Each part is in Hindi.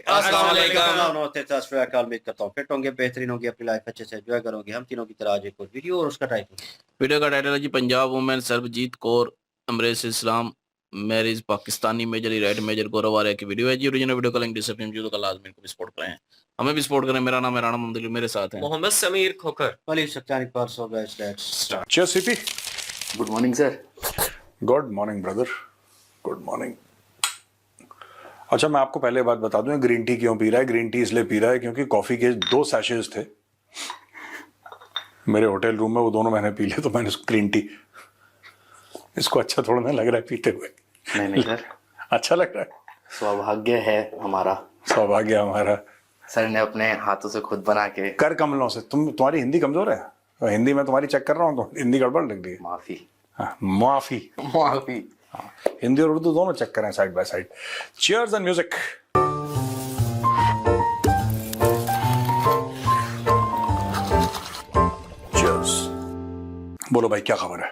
अस्सलाम वालेकुम। नमस्ते सत उम्मीद करता हूँ फिट होंगे, बेहतरीन होंगे, अपनी लाइफ अच्छे से एंजॉय करोगे। हम तीनों की तरह आज एक और वीडियो और उसका टाइटल वीडियो का टाइटल है जी पंजाब वुमेन सरबजीत कौर अमरेश Islam marriage Pakistani major right major Gaurav Arya की वीडियो है जी। ओरिजिनल वीडियो का लिंक डिस्क्रिप्शन में, तो लाजमी इनको भी सपोर्ट करें, हमें भी सपोर्ट करें। मेरा नाम है राणा मोहम्मद अली, मेरे साथ है मोहम्मद समीर खोकर। Please, Satyanik Parso, guys, let's start. Cheers, CP. Good morning sir. Good morning brother, good morning. अच्छा, मैं आपको पहले बात बता दूं, ग्रीन टी क्यों पी रहा है। ग्रीन टी इसलिए पी रहा है क्योंकि कॉफी के 2 सैशेज थे मेरे होटल रूम में, वो दोनों मैंने पी लिए, तो मैंने ग्रीन टी। इसको अच्छा थोड़ा ना लग रहा है पीते हुए? नहीं सर, अच्छा लग रहा है। सौभाग्य है हमारा। सौभाग्य हमारा। सर ने अपने हाथों से खुद बना के। कर कमलों से। तुम्हारी हिंदी कमजोर है, हिंदी में तुम्हारी चेक कर रहा हूँ तो हिंदी गड़बड़ लग रही है। माफी। हाँ, माफी। माफी। हाँ, हिंदी और उर्दू दोनों चेक करें side by side. Cheers and music. Cheers. बोलो भाई, क्या खबर है?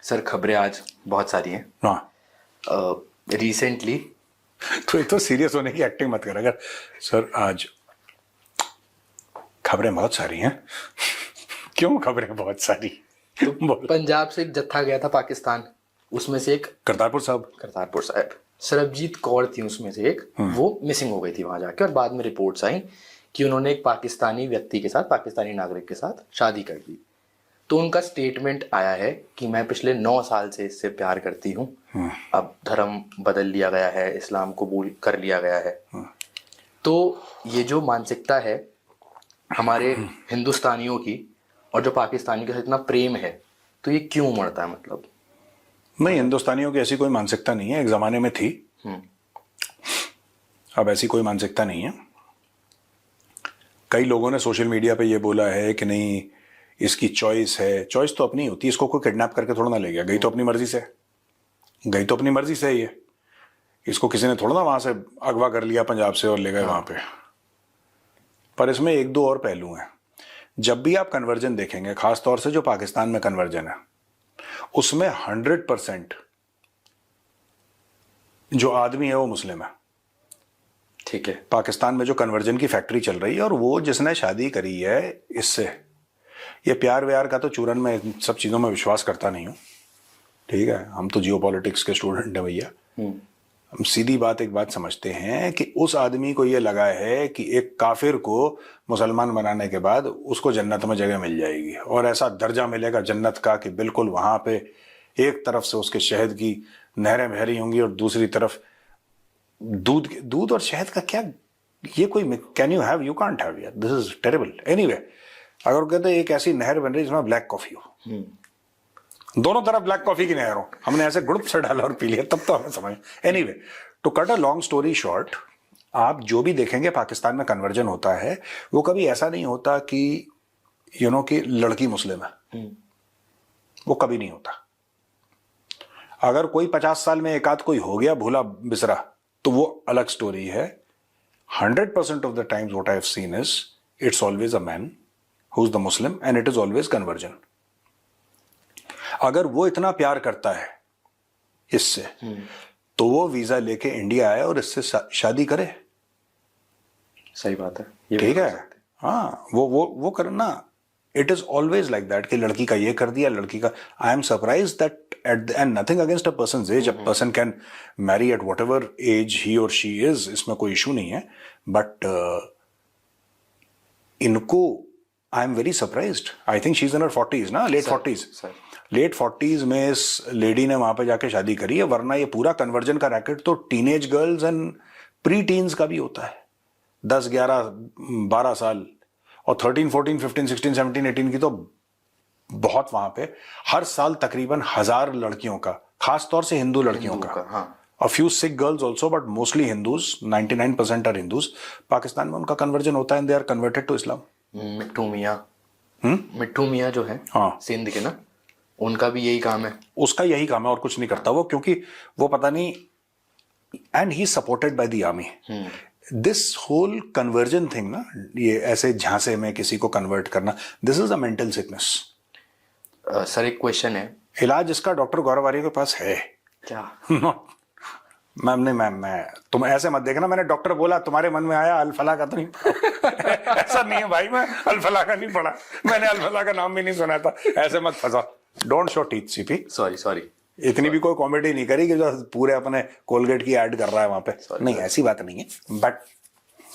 सर खबरें आज बहुत सारी हैं। हाँ, रिसेंटली तो एक तो सीरियस होने की एक्टिंग मत कर। अगर सर आज खबरें बहुत सारी हैं क्यों खबरें बहुत सारी? बोलो। पंजाब से एक जत्था गया था पाकिस्तान, उसमें से एक करतारपुर साहब सरबजीत कौर थी, उसमें से एक वो मिसिंग हो गई थी वहां जाके, और बाद में रिपोर्ट्स आई कि उन्होंने एक पाकिस्तानी व्यक्ति के साथ, पाकिस्तानी नागरिक के साथ शादी कर ली। तो उनका स्टेटमेंट आया है कि मैं पिछले 9 साल से इससे प्यार करती हूँ, अब धर्म बदल लिया गया है, इस्लाम कबूल कर लिया गया है। तो ये जो मानसिकता है हमारे हिंदुस्तानियों की, और जो पाकिस्तानी के साथ इतना प्रेम है, तो ये क्यों उमड़ता है? मतलब नहीं, हिंदुस्तानियों की ऐसी कोई मानसिकता नहीं है। एक जमाने में थी, अब ऐसी कोई मानसिकता नहीं है। कई लोगों ने सोशल मीडिया पे ये बोला है कि नहीं, इसकी चॉइस है। चॉइस तो अपनी होती है, इसको कोई किडनैप करके थोड़ा ना ले गया। गई तो अपनी मर्जी से, गई तो अपनी मर्जी से। ये इसको किसी ने थोड़ा ना वहां से अगवा कर लिया पंजाब से और ले गए वहां पे। पर इसमें 1-2 और पहलू हैं। जब भी आप कन्वर्जन देखेंगे, खास तौर से जो पाकिस्तान में कन्वर्जन है, उसमें 100% जो आदमी है वो मुस्लिम है। ठीक है, पाकिस्तान में जो कन्वर्जन की फैक्ट्री चल रही है, और वो जिसने शादी करी है इससे, ये प्यार व्यार का तो चूरन में, इन सब चीज़ों में विश्वास करता नहीं हूँ। ठीक है, हम तो जियोपॉलिटिक्स के स्टूडेंट हैं भैया। हम सीधी बात एक बात समझते हैं कि उस आदमी को ये लगा है कि एक काफिर को मुसलमान बनाने के बाद उसको जन्नत में जगह मिल जाएगी, और ऐसा दर्जा मिलेगा जन्नत का कि बिल्कुल वहां पे एक तरफ से उसके शहद की नहरें बह रही होंगी और दूसरी तरफ दूध और शहद का क्या, ये कोई can you have, you can't have यार, दिस इज टेरेबल। एनीवे, अगर कहते हैं एक ऐसी नहर बन रही है जिसमें ब्लैक कॉफी हो, दोनों तरफ ब्लैक कॉफी की नहर हो, हमने ऐसे गुड़प से डाला और पी लिया, तब तो हमें समझ। Anyway, to cut a long story short, आप जो भी देखेंगे पाकिस्तान में कन्वर्जन होता है, वो कभी ऐसा नहीं होता कि कि लड़की मुस्लिम है। वो कभी नहीं होता। अगर कोई 50 साल में एक आध कोई हो गया भूला बिसरा, तो वो अलग स्टोरी है। 100% of the times what I have seen is it's always a man who is the Muslim, and it is always conversion. अगर वो इतना प्यार करता है इससे, तो वो वीजा लेके इंडिया आए और इससे शादी करे। सही बात है, ठीक है। हाँ, वो करना, it is always like that कि लड़की का ये कर दिया, लड़की का। I am surprise that at end nothing against a person's age, a person can marry at whatever age he or she is, इसमें कोई इशू नहीं है। बट इनको I am very surprised. I think she is in her 40s ना, लेट 40s में इस लेडी ने वहां पे जाके शादी करी है। वरना ये पूरा कन्वर्जन का रैकेट तो teenage girls and pre teens का भी होता है, 10, 11, 12 साल, और 13, 14, 15, 16, 17, 18 की तो बहुत। वहां पे हर साल तकरीबन 1000 लड़कियों का, खास तौर से हिंदू लड़कियों का, हाँ। a few Sikh girls also, but mostly Hindus, 99% are Hindus, Pakistan में उनका कन्वर्जन होता है and they are converted to Islam। मिट्ठू मियाँ जो है, हाँ, सिंध के ना, उनका भी यही काम है। उसका यही काम है और कुछ नहीं करता वो, क्योंकि वो पता नहीं, and he supported by the army. This whole conversion thing ना, ये ऐसे झांसे में किसी को कन्वर्ट करना, this is a mental sickness. Sir एक क्वेश्चन है, इलाज इसका डॉक्टर गौरव आर्य के पास है क्या? मैम नहीं मैम, मैं तुम ऐसे मत देखना, मैंने डॉक्टर बोला तुम्हारे मन में आया, अल-फलाह का तो नहीं पढ़ा। ऐसा नहीं है भाई, मैं अल-फलाह का नहीं पढ़ा, मैंने अल-फलाह का नाम भी नहीं सुना था, ऐसे मत फंसा। Don't show teeth CP. Sorry इतनी भी कोई कॉमेडी नहीं करी कि जो पूरे अपने कोलगेट की ऐड कर रहा है वहां पे, नहीं ऐसी बात नहीं है। बट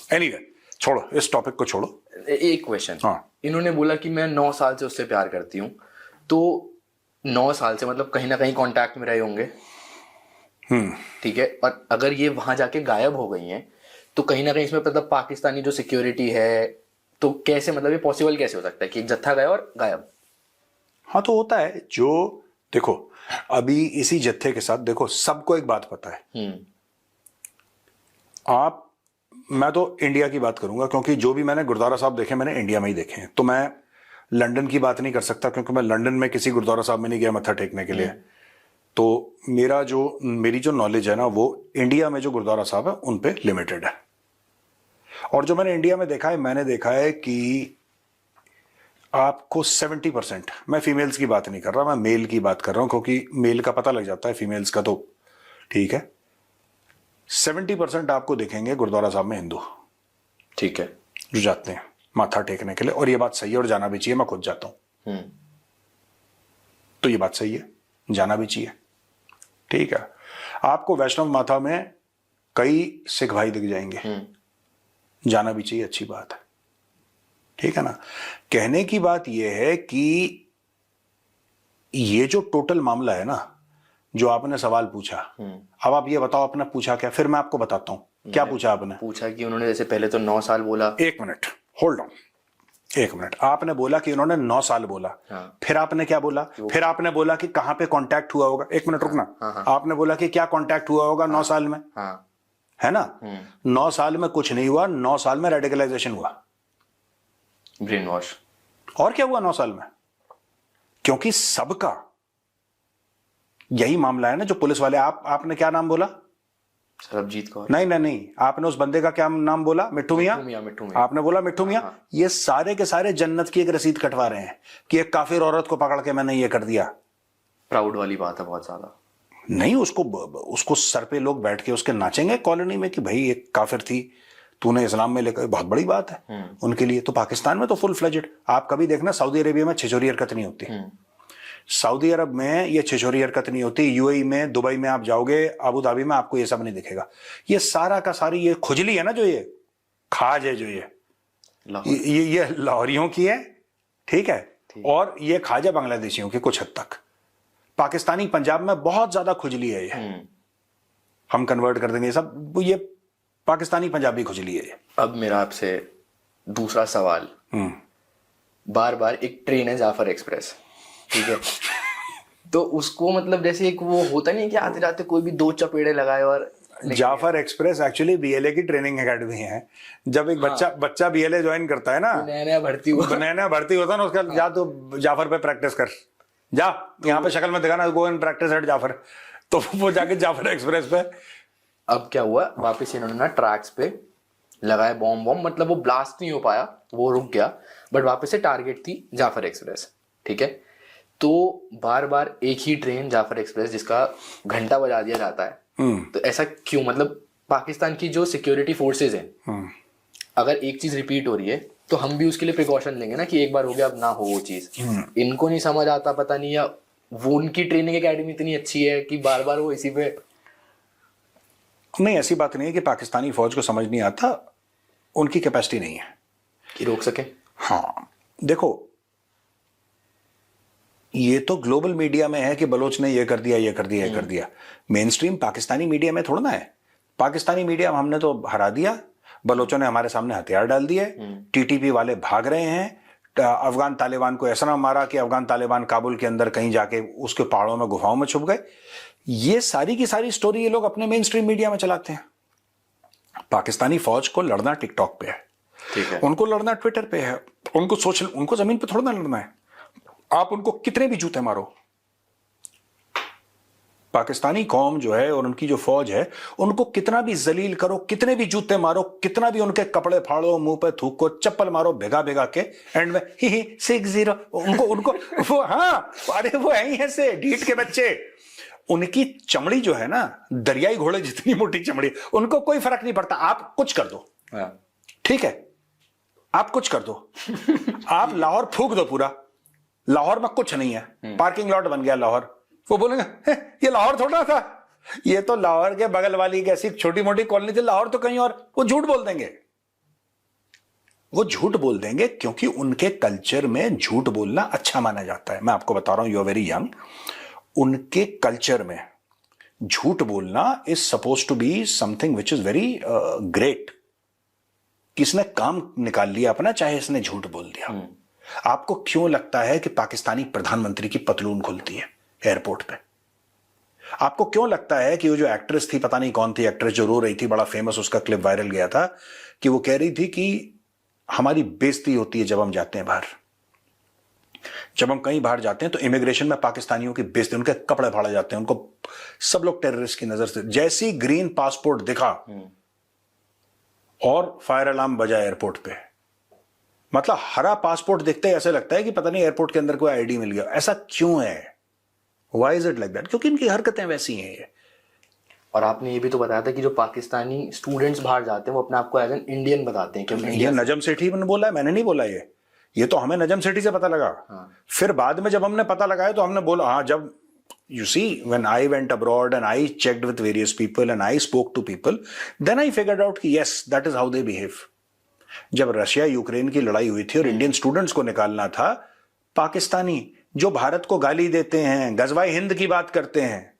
एनीवे छोड़ो, इस टॉपिक को छोड़ो। एक क्वेश्चन, हाँ। इन्होंने बोला कि मैं 9 साल से उससे प्यार करती हूँ, तो 9 साल से मतलब कहीं ना कहीं कांटेक्ट में रहे होंगे, ठीक है, और अगर ये वहां जाके गायब हो गई हैं तो कहीं ना कहीं इसमें मतलब पाकिस्तानी जो सिक्योरिटी है, तो कैसे मतलब ये पॉसिबल कैसे हो सकता है कि एक जत्था गया और गायब? हाँ तो होता है, जो देखो अभी इसी जत्थे के साथ देखो सबको एक बात पता है, आप, मैं तो इंडिया की बात करूंगा क्योंकि जो भी मैंने गुरुद्वारा साहब देखे मैंने इंडिया में ही देखे हैं, तो मैं लंदन की बात नहीं कर सकता क्योंकि मैं लंदन में किसी गुरुद्वारा साहब में नहीं गया मत्था टेकने के लिए। तो मेरी जो नॉलेज है ना वो इंडिया में जो गुरुद्वारा साहब है उन पे लिमिटेड है। और जो मैंने इंडिया में देखा है, मैंने देखा है कि आपको 70%, मैं फीमेल्स की बात नहीं कर रहा, मैं मेल की बात कर रहा हूं क्योंकि मेल का पता लग जाता है, फीमेल्स का तो ठीक है। 70% आपको देखेंगे गुरुद्वारा साहब में हिंदू, ठीक है, जो जाते हैं माथा टेकने के लिए, और ये बात सही है और जाना भी चाहिए, मैं खुद जाता हूं, तो ये बात सही है, जाना भी चाहिए, ठीक है। आपको वैष्णव माता में कई सिख भाई दिख जाएंगे, जाना भी चाहिए, अच्छी बात है, ठीक है ना। कहने की बात यह है कि ये जो टोटल मामला है ना, जो आपने सवाल पूछा, अब आप ये बताओ आपने पूछा क्या, फिर मैं आपको बताता हूं क्या पूछा आपने। पूछा कि उन्होंने जैसे पहले तो 9 साल बोला। एक मिनट होल्ड ऑन, एक मिनट, आपने बोला कि उन्होंने 9 साल बोला, हाँ। फिर आपने क्या बोला, फिर आपने बोला कि कहां पे कांटेक्ट हुआ होगा, एक मिनट रुकना, हाँ। आपने बोला कि क्या कांटेक्ट हुआ होगा 9 साल में, हाँ। है ना। 9 साल में कुछ नहीं हुआ, 9 साल में रेडिकलाइजेशन हुआ, ब्रेन वॉश। और क्या हुआ 9 साल में, क्योंकि सबका यही मामला है ना। जो पुलिस वाले, आपने क्या नाम बोला, सरबजीत कौर। नहीं, आपने उस बंदे का क्या नाम बोला, मिट्टू मियां, आपने बोला मिट्टू मियां। हाँ। ये सारे के सारे जन्नत की एक रसीद कटवा रहे हैं कि एक काफिर औरत को पकड़ के मैंने ये कर दिया। प्राउड वाली बात है बहुत ज्यादा। नहीं, उसको सर पे लोग बैठ के उसके नाचेंगे कॉलोनी में कि भाई एक काफिर थी, तूने इस्लाम में लेकर, बहुत बड़ी बात है उनके लिए। तो पाकिस्तान में तो फुल फ्लेजेड, आप कभी देखना सऊदी अरेबिया में छिछोरी हरकत नहीं होती, सऊदी अरब में ये छिछोरी हरकत नहीं होती, यूएई में, दुबई में आप जाओगे, अबू धाबी में, आपको ये सब नहीं दिखेगा। ये सारा का सारी ये खुजली है ना, जो ये खाज है, जो ये लाहौरियों की है, ठीक है, और ये खाज है बांग्लादेशियों की कुछ हद तक। पाकिस्तानी पंजाब में बहुत ज्यादा खुजली है ये, हम कन्वर्ट कर देंगे सब, ये पाकिस्तानी पंजाबी खुजली है ये। अब मेरा आपसे दूसरा सवाल, बार बार एक ट्रेन है जाफर एक्सप्रेस, ठीक है, तो उसको मतलब जैसे एक वो होता नहीं कि आते जाते कोई भी 2 चपेड़े लगाए और जाफर एक्सप्रेस एक्चुअली बीएलए की ट्रेनिंग एकेडमी है। जब एक बच्चा बीएलए ज्वाइन करता है ना, नया भर्ती होता ना, उसका जा तो जाफर पे प्रैक्टिस कर, जा यहाँ पे शक्ल में दिखाना, go and practice at Jafar, तो वो जाके जाफर एक्सप्रेस पे। अब क्या हुआ, वापस इन्होंने ना ट्रैक्स पे लगाए बॉम्ब, मतलब वो ब्लास्ट नहीं हो पाया, वो रुक गया, बट वापस से टारगेट थी जाफर एक्सप्रेस, ठीक है। तो बार बार एक ही ट्रेन जाफर एक्सप्रेस जिसका घंटा बजा दिया जाता है, तो ऐसा क्यों, मतलब पाकिस्तान की जो सिक्योरिटी फोर्सेज हैं, अगर एक चीज रिपीट हो रही है तो हम भी उसके लिए प्रिकॉशन लेंगे ना कि एक बार हो गया अब ना हो वो चीज। इनको नहीं समझ आता, पता नहीं, या वो उनकी ट्रेनिंग एकेडमी इतनी अच्छी है कि बार बार वो इसी पे। नहीं, ऐसी बात नहीं है कि पाकिस्तानी फौज को समझ नहीं आता, उनकी कैपेसिटी नहीं है कि रोक सके। हाँ देखो, ये तो ग्लोबल मीडिया में है कि बलोच ने ये कर दिया, ये कर दिया, ये कर दिया। मेन स्ट्रीम पाकिस्तानी मीडिया में थोड़ा ना है। पाकिस्तानी मीडिया हमने तो हरा दिया, बलोचों ने हमारे सामने हथियार डाल दिए, टीटीपी वाले भाग रहे हैं, अफगान तालिबान को ऐसा ना मारा कि अफगान तालिबान काबुल के अंदर कहीं जाके उसके पहाड़ों में, गुफाओं में छुप गए। ये सारी की सारी स्टोरी ये लोग अपने मेन स्ट्रीम मीडिया में चलाते हैं। पाकिस्तानी फौज को लड़ना टिकटॉक पे है, ठीक है, उनको लड़ना ट्विटर पे है, उनको जमीन पे थोड़ा ना लड़ना है। आप उनको कितने भी जूते मारो, पाकिस्तानी कौम जो है और उनकी जो फौज है, उनको कितना भी जलील करो, कितने भी जूते मारो, कितना भी उनके कपड़े फाड़ो, मुंह पे थूको, चप्पल मारो भिगा भिगा के, एंड में ही 6-0 उनको वो, हाँ अरे वो है ही ऐसे ढीठ के बच्चे, उनकी चमड़ी जो है ना, दरियाई घोड़े जितनी मोटी चमड़ी, उनको कोई फर्क नहीं पड़ता। आप कुछ कर दो, ठीक है, आप कुछ कर दो, आप लाहौर फूक दो पूरा, लाहौर में कुछ नहीं है, पार्किंग लॉट बन गया लाहौर। वो बोलेंगे ये लाहौर थोड़ा था, ये तो लाहौर के बगल वाली एक ऐसी छोटी मोटी कॉलोनी थी, लाहौर तो कहीं और। वो झूठ बोल देंगे, वो झूठ बोल देंगे क्योंकि उनके कल्चर में झूठ बोलना अच्छा माना जाता है। मैं आपको बता रहा हूं, यू आर वेरी यंग, उनके कल्चर में झूठ बोलना is suppose to be something which is very great. किसने काम निकाल लिया अपना, चाहे इसने झूठ बोल दिया। आपको क्यों लगता है कि पाकिस्तानी प्रधानमंत्री की पतलून खुलती है एयरपोर्ट पे? आपको क्यों लगता है कि वो जो एक्ट्रेस थी, पता नहीं कौन थी एक्ट्रेस, जो रो रही थी, बड़ा फेमस उसका क्लिप वायरल गया था, कि वो कह रही थी कि हमारी बेइज्जती होती है जब हम जाते हैं बाहर, जब हम कहीं बाहर जाते हैं तो इमिग्रेशन में पाकिस्तानियों की बेइज्जती, उनके कपड़े फाड़े जाते हैं, उनको सब लोग टेररिस्ट की नजर से, जैसी ग्रीन पासपोर्ट दिखा और फायर अलार्म बजा एयरपोर्ट पे। मतलब हरा पासपोर्ट दिखते ही ऐसे लगता है कि पता नहीं एयरपोर्ट के अंदर कोई आईडी मिल गया। ऐसा क्यों है? Why is it like that? क्योंकि इनकी हरकतें वैसी हैं ये। और आपने ये भी तो बताया था कि जो पाकिस्तानी स्टूडेंट्स बाहर जाते हैं वो अपने आप को एज एन इंडियन बताते हैं कि हम ये इंडिया से। नजम सेठी ने बोला है, मैंने नहीं बोला ये तो हमें नजम सेठी से पता लगा। फिर बाद में जब हमने पता लगाया तो हमने बोला, हाँ, जब you see when I went abroad and I checked with various people and I spoke to people, then I figured out कि yes, that is how they behave। जब रशिया यूक्रेन की लड़ाई हुई थी और इंडियन स्टूडेंट्स को निकालना था, पाकिस्तानी जो भारत को गाली देते हैं, गजवाए हिंद की बात करते हैं,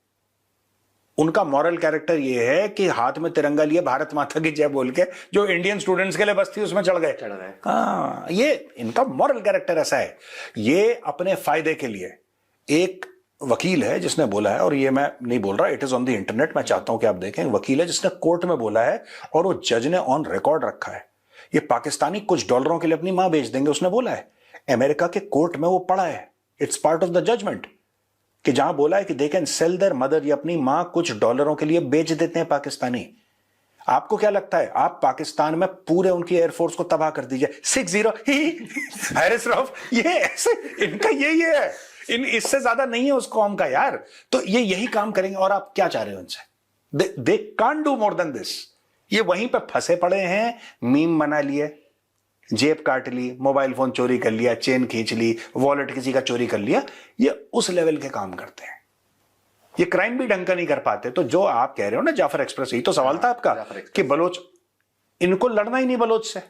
उनका मॉरल कैरेक्टर ये है कि हाथ में तिरंगा लिए भारत माता की जय बोल के जो इंडियन स्टूडेंट्स के लिए बस थी उसमें चढ़ गए। हाँ, ये इनका मॉरल कैरेक्टर ऐसा है। ये अपने फायदे के लिए, एक वकील है जिसने बोला है, और ये मैं नहीं बोल रहा, it is on the internet, मैं चाहता हूं कि आप देखें, वकील है जिसने कोर्ट में बोला है और वो जज ने ऑन रिकॉर्ड रखा है, ये पाकिस्तानी कुछ डॉलरों के लिए अपनी मां बेच देंगे, उसने बोला है। अमेरिका के कोर्ट में वो पड़ा है, it's part of the judgement, कि जहां बोला है कि they can sell their mother, ये अपनी मां कुछ डॉलरों के लिए बेच देते हैं पाकिस्तानी। आपको क्या लगता है, आप पाकिस्तान में पूरे उनकी एयरफोर्स को तबाह कर दीजिए, 60 हैरिस रऊफ, ये ऐसे इनका ये है, इससे ज्यादा नहीं है उस कौम का यार। तो ये यही काम करेंगे और आप क्या चाह रहे हो उनसे? They can't do more than this. ये वहीं पे फंसे पड़े हैं, मीम बना लिए, जेब काट ली, मोबाइल फोन चोरी कर लिया, चेन खींच ली, वॉलेट किसी का चोरी कर लिया, ये उस लेवल के काम करते हैं। ये क्राइम भी ढंग का नहीं कर पाते। तो जो आप कह रहे हो ना जाफर एक्सप्रेस, यही तो सवाल था आपका कि बलोच, इनको लड़ना ही नहीं बलोच से,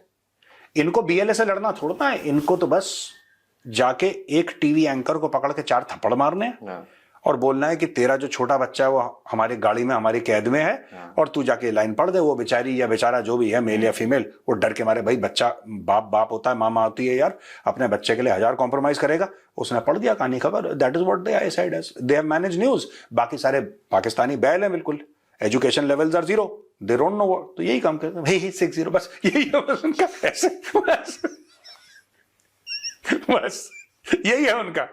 इनको बीएलए से लड़ना थोड़ा है, इनको तो बस जाके एक टीवी एंकर को पकड़ के 4 थप्पड़ मारने हैं और बोलना है कि तेरा जो छोटा बच्चा है वो हमारी गाड़ी में हमारी कैद में है और तू जाके लाइन पढ़ दे। वो बेचारी या बेचारा जो भी है, मेल या फीमेल, वो डर के मारे, भाई बच्चा बाप होता है, मामा होती है यार, अपने बच्चे के लिए 1000 कॉम्प्रोमाइज करेगा। उसने पढ़ दिया कहानी खबर, that is what they I said as they have manage news. बाकी सारे पाकिस्तानी बैल हैं बिल्कुल, education levels are 0, they don't know what. तो यही काम करते हैं भाई, 60 बस यही है बस उनका, ऐसे बस यही है उनका।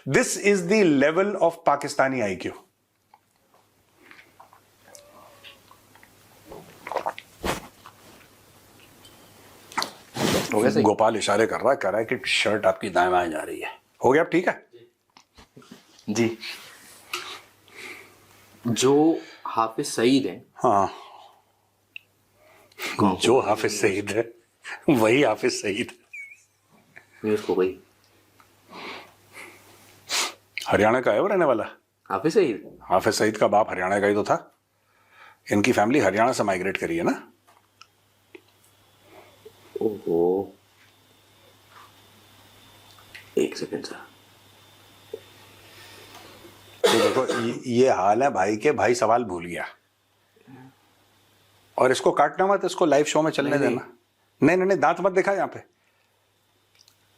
This is the level of Pakistani IQ. हो गया सही? गोपाल इशारे कर रहा है, कह रहा है कि शर्ट आपकी दाएं बाएं जा रही है। हो गया अब? ठीक है जी। जो हाफिज सईद है, हाँ, जो हाफिज सईद है वही हाफिज सईद मैं उसको भाई हरियाणा का है वो रहने वाला। हाफिज सईद, हाफिज सईद का बाप हरियाणा का ही तो था। इनकी फैमिली हरियाणा से माइग्रेट करी है ना। ओहो, एक सेकंड सर। तो देखो ये हाल है भाई के, भाई सवाल भूल गया और इसको काटना मत, इसको लाइव शो में चलने देना। नहीं, दांत मत दिखा यहाँ पे।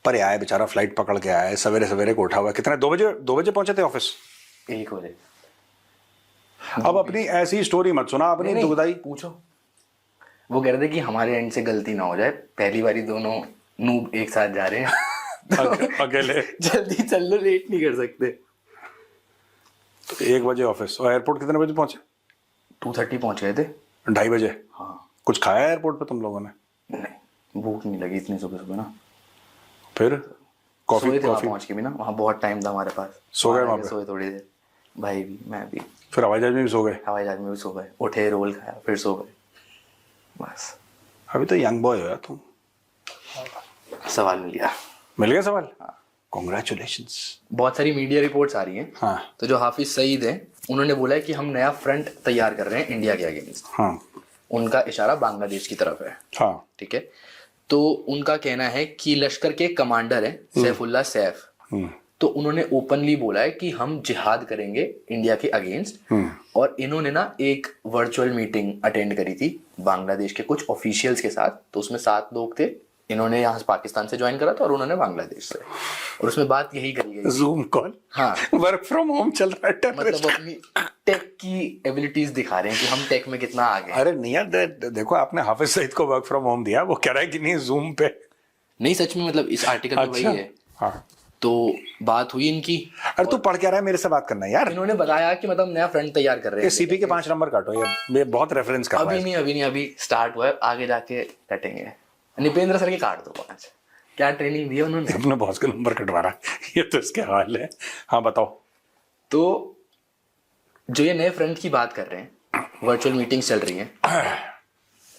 पर आया बेचारा, फ्लाइट पकड़ के आया है, सवेरे सवेरे को उठा हुआ। कितने 2 बजे पहुंचे थे ऑफिस? 1 बजे। अब अपनी ऐसी स्टोरी मत सुना, अपनी दुखदाई पूछो। वो कह रहे थे कि हमारे एंड से गलती ना हो जाए, पहली बारी दोनों नूब एक साथ जा रहे हैं अकेले जल्दी चल लो, लेट नहीं कर सकते। तो 1 बजे ऑफिस, और एयरपोर्ट कितने बजे पहुंचे? 2:30 पहुंच गए थे। 2:30 बजे? हाँ। कुछ खाया एयरपोर्ट पे तुम लोगों ने? नहीं, भूख नहीं लगी इतनी सुबह सुबह ना। फिर कॉफी पहुंच के भी ना, वहाँ बहुत टाइम था हमारे पास। सो गए वहां पे? सोए थोड़ी देर। भाई भी, मैं भी। फिर हवाई जहाज में भी सो गए? हवाई जहाज में भी सो गए, उठे, रोल खाया, फिर सो गए, बस। अभी तो यंग बॉय हो यार तुम। सवाल मिल गया। मिल गया सवाल? कॉन्ग्रेचुलेशंस। बहुत सारी मीडिया रिपोर्ट्स आ रही हैं। हाँ तो जो हाफिज सईद हैं, उन्होंने बोला है कि हम नया फ्रंट तैयार कर रहे हैं इंडिया के अगेंस्ट। हाँ उनका इशारा बांग्लादेश की तरफ है। हाँ। ठीक है, तो उनका कहना है कि लश्कर के कमांडर हैं सैफुल्ला सैफ, तो उन्होंने ओपनली बोला है कि हम जिहाद करेंगे इंडिया के अगेंस्ट। और इन्होंने ना एक वर्चुअल मीटिंग अटेंड करी थी बांग्लादेश के कुछ ऑफिशियल्स के साथ, तो उसमें 7 लोग थे। इन्होंने यहाँ से पाकिस्तान से ज्वाइन करा था और उन्होंने बांग्लादेश से, और उसमें बात यही करी गई। जूम कॉल, हाँ, वर्क फ्रॉम होम चल रहा है। मतलब अपनी टेक की एबिलिटीज दिखा रहे हैं कि हम टेक में कितना आगे हैं। अरे नहीं यार, देखो आपने हाफिज सईद को वर्क फ्रॉम होम दिया, वो कह रहा है कि नहीं जूम पे। नहीं, सच में, मतलब इस आर्टिकल में वही है। हाँ। तो बात हुई इनकी। अरे तू पढ़ क्या रहा है, मेरे से बात करना है यार। इन्होंने बताया कि मतलब नया फ्रंट तैयार कर रहे ये हैं। सीपी के 5 नंबर काटो, ये बहुत रेफरेंस कर रहा है। अभी नहीं, अभी स्टार्ट हुआ है, आगे जाके कटेंगे। निपेंद्र सर के काट दो 5। क्या ट्रेनिंग दी है उन्होंने। अपने बॉस के नंबर कटवा रहा है, ये तो इसके हाल है। हाँ बताओ। तो जो ये नए फ्रंट की बात कर रहे हैं, वर्चुअल मीटिंग्स चल रही हैं,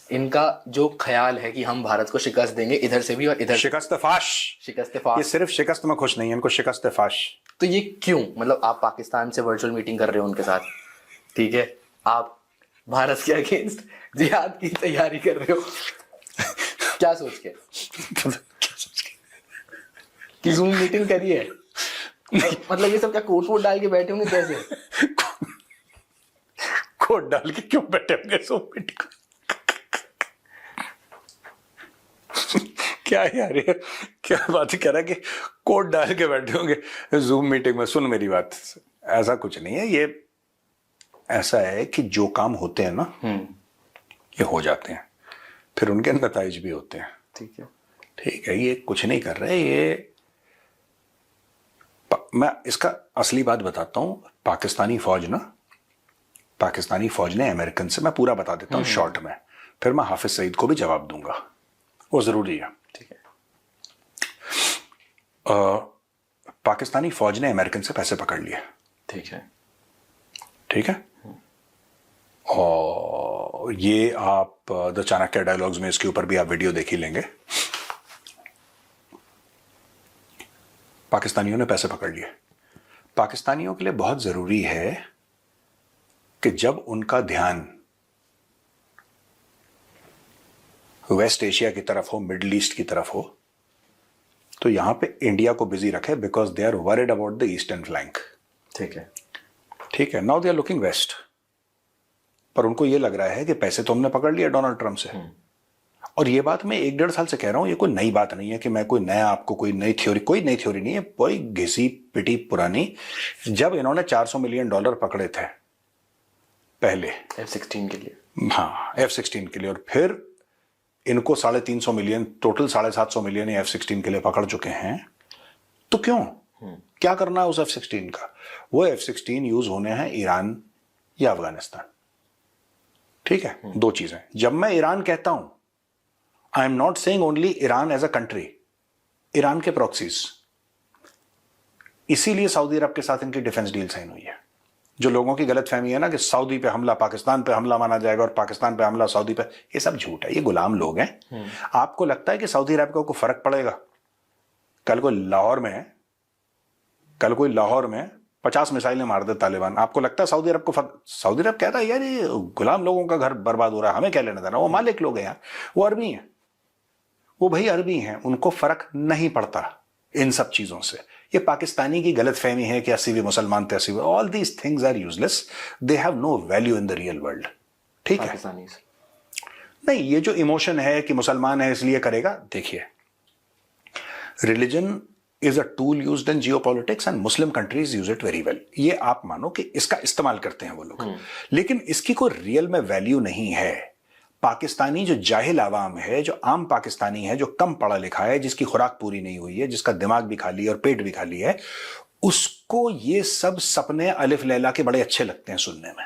इनका जो ख्याल है कि हम भारत को शिकस्त देंगे इधर से भी और इधर शिकस्त फाश। शिकस्त ये फाश। सिर्फ शिकस्त में खुश नहीं है, इनको शिकस्त फाश। तो ये क्यों, मतलब आप पाकिस्तान से वर्चुअल मीटिंग कर रहे हो उनके साथ, ठीक है, आप भारत के अगेंस्ट जिहाद की तैयारी कर रहे हो, क्या सोच के कि जूम मीटिंग करी है? मतलब ये सब क्या कोट वोट डाल के बैठे होंगे कैसे? कोट डाल के क्यों बैठे होंगे जूम मीटिंग? क्या यार, ये क्या बात कह रहा है कि कोट डाल के बैठे होंगे जूम मीटिंग में? सुन मेरी बात, ऐसा कुछ नहीं है। ये ऐसा है कि जो काम होते हैं ना, ये हो जाते हैं, फिर उनके नताइज भी होते हैं। ठीक है, ठीक है, ये कुछ नहीं कर रहे। ये मैं इसका असली बात बताता हूं। पाकिस्तानी फौज ने अमेरिकन से, मैं पूरा बता देता हूं शॉर्ट में, फिर मैं हाफिज सईद को भी जवाब दूंगा, वो जरूरी है। ठीक है। पाकिस्तानी फौज ने अमेरिकन से पैसे पकड़ लिए। ठीक है। ठीक है। और ये आप द चाणक्य डायलॉग्स में इसके ऊपर भी आप वीडियो देख ही लेंगे। पाकिस्तानियों ने पैसे पकड़ लिए। पाकिस्तानियों के लिए बहुत जरूरी है कि जब उनका ध्यान वेस्ट एशिया की तरफ हो, मिडिल ईस्ट की तरफ हो, तो यहां पे इंडिया को बिजी रखे, because they are worried about the eastern flank. ठीक है। ठीक है, now they are looking west. पर उनको ये लग रहा है कि पैसे तो हमने पकड़ लिया डोनाल्ड ट्रंप से। और ये बात मैं 1-1.5 साल से कह रहा हूं, ये कोई नई बात नहीं है कि मैं कोई नया आपको कोई नई थ्योरी नहीं है, कोई घिसी पिटी पुरानी। जब इन्होंने $400 मिलियन पकड़े थे पहले F-16 के लिए, हाँ F-16 के लिए, और फिर इनको 350 मिलियन, टोटल 750 मिलियन F-16 के लिए पकड़ चुके हैं, तो क्यों, क्या करना है उस F-16 का? वो F-16 यूज होने हैं ईरान या अफगानिस्तान। ठीक है, 2 चीजें। जब मैं ईरान कहता हूं, I am not saying only Iran as a country, Iran के प्रॉक्सीज। इसीलिए सऊदी अरब के साथ इनकी डिफेंस डील साइन हुई है। जो लोगों की गलत फहमी है ना कि सऊदी पे हमला पाकिस्तान पे हमला माना जाएगा और पाकिस्तान पे हमला सऊदी पे, ये सब झूठ है, ये गुलाम लोग हैं। आपको लगता है कि सऊदी अरब को फर्क पड़ेगा? कल कोई लाहौर में 50 मिसाइलें मार दे तालिबान, आपको लगता है सऊदी अरब को सऊदी अरब कहता है यार ये गुलाम लोगों का घर बर्बाद हो रहा है, हमें क्या लेना देना? वो मालिक लोग हैं यार, वो अरबी हैं, वो भाई अरबी हैं, उनको फर्क नहीं पड़ता इन सब चीजों से। ये पाकिस्तानी की गलत फहमी है कि 80 भी मुसलमान थे, 80 all these things are useless, they have no value in the real world. ठीक है, नहीं, ये जो इमोशन है कि मुसलमान है इसलिए करेगा, देखिए religion is a tool used in geopolitics and Muslim countries use it very well. ये आप मानो कि इसका इस्तेमाल करते हैं वो लोग, लेकिन इसकी कोई रियल में वैल्यू नहीं है। पाकिस्तानी जो जाहिल आवाम है, जो आम पाकिस्तानी है, जो कम पढ़ा लिखा है, जिसकी खुराक पूरी नहीं हुई है, जिसका दिमाग भी खाली है और पेट भी खाली है, उसको ये सब सपने अलिफ लैला के बड़े अच्छे लगते हैं सुनने में,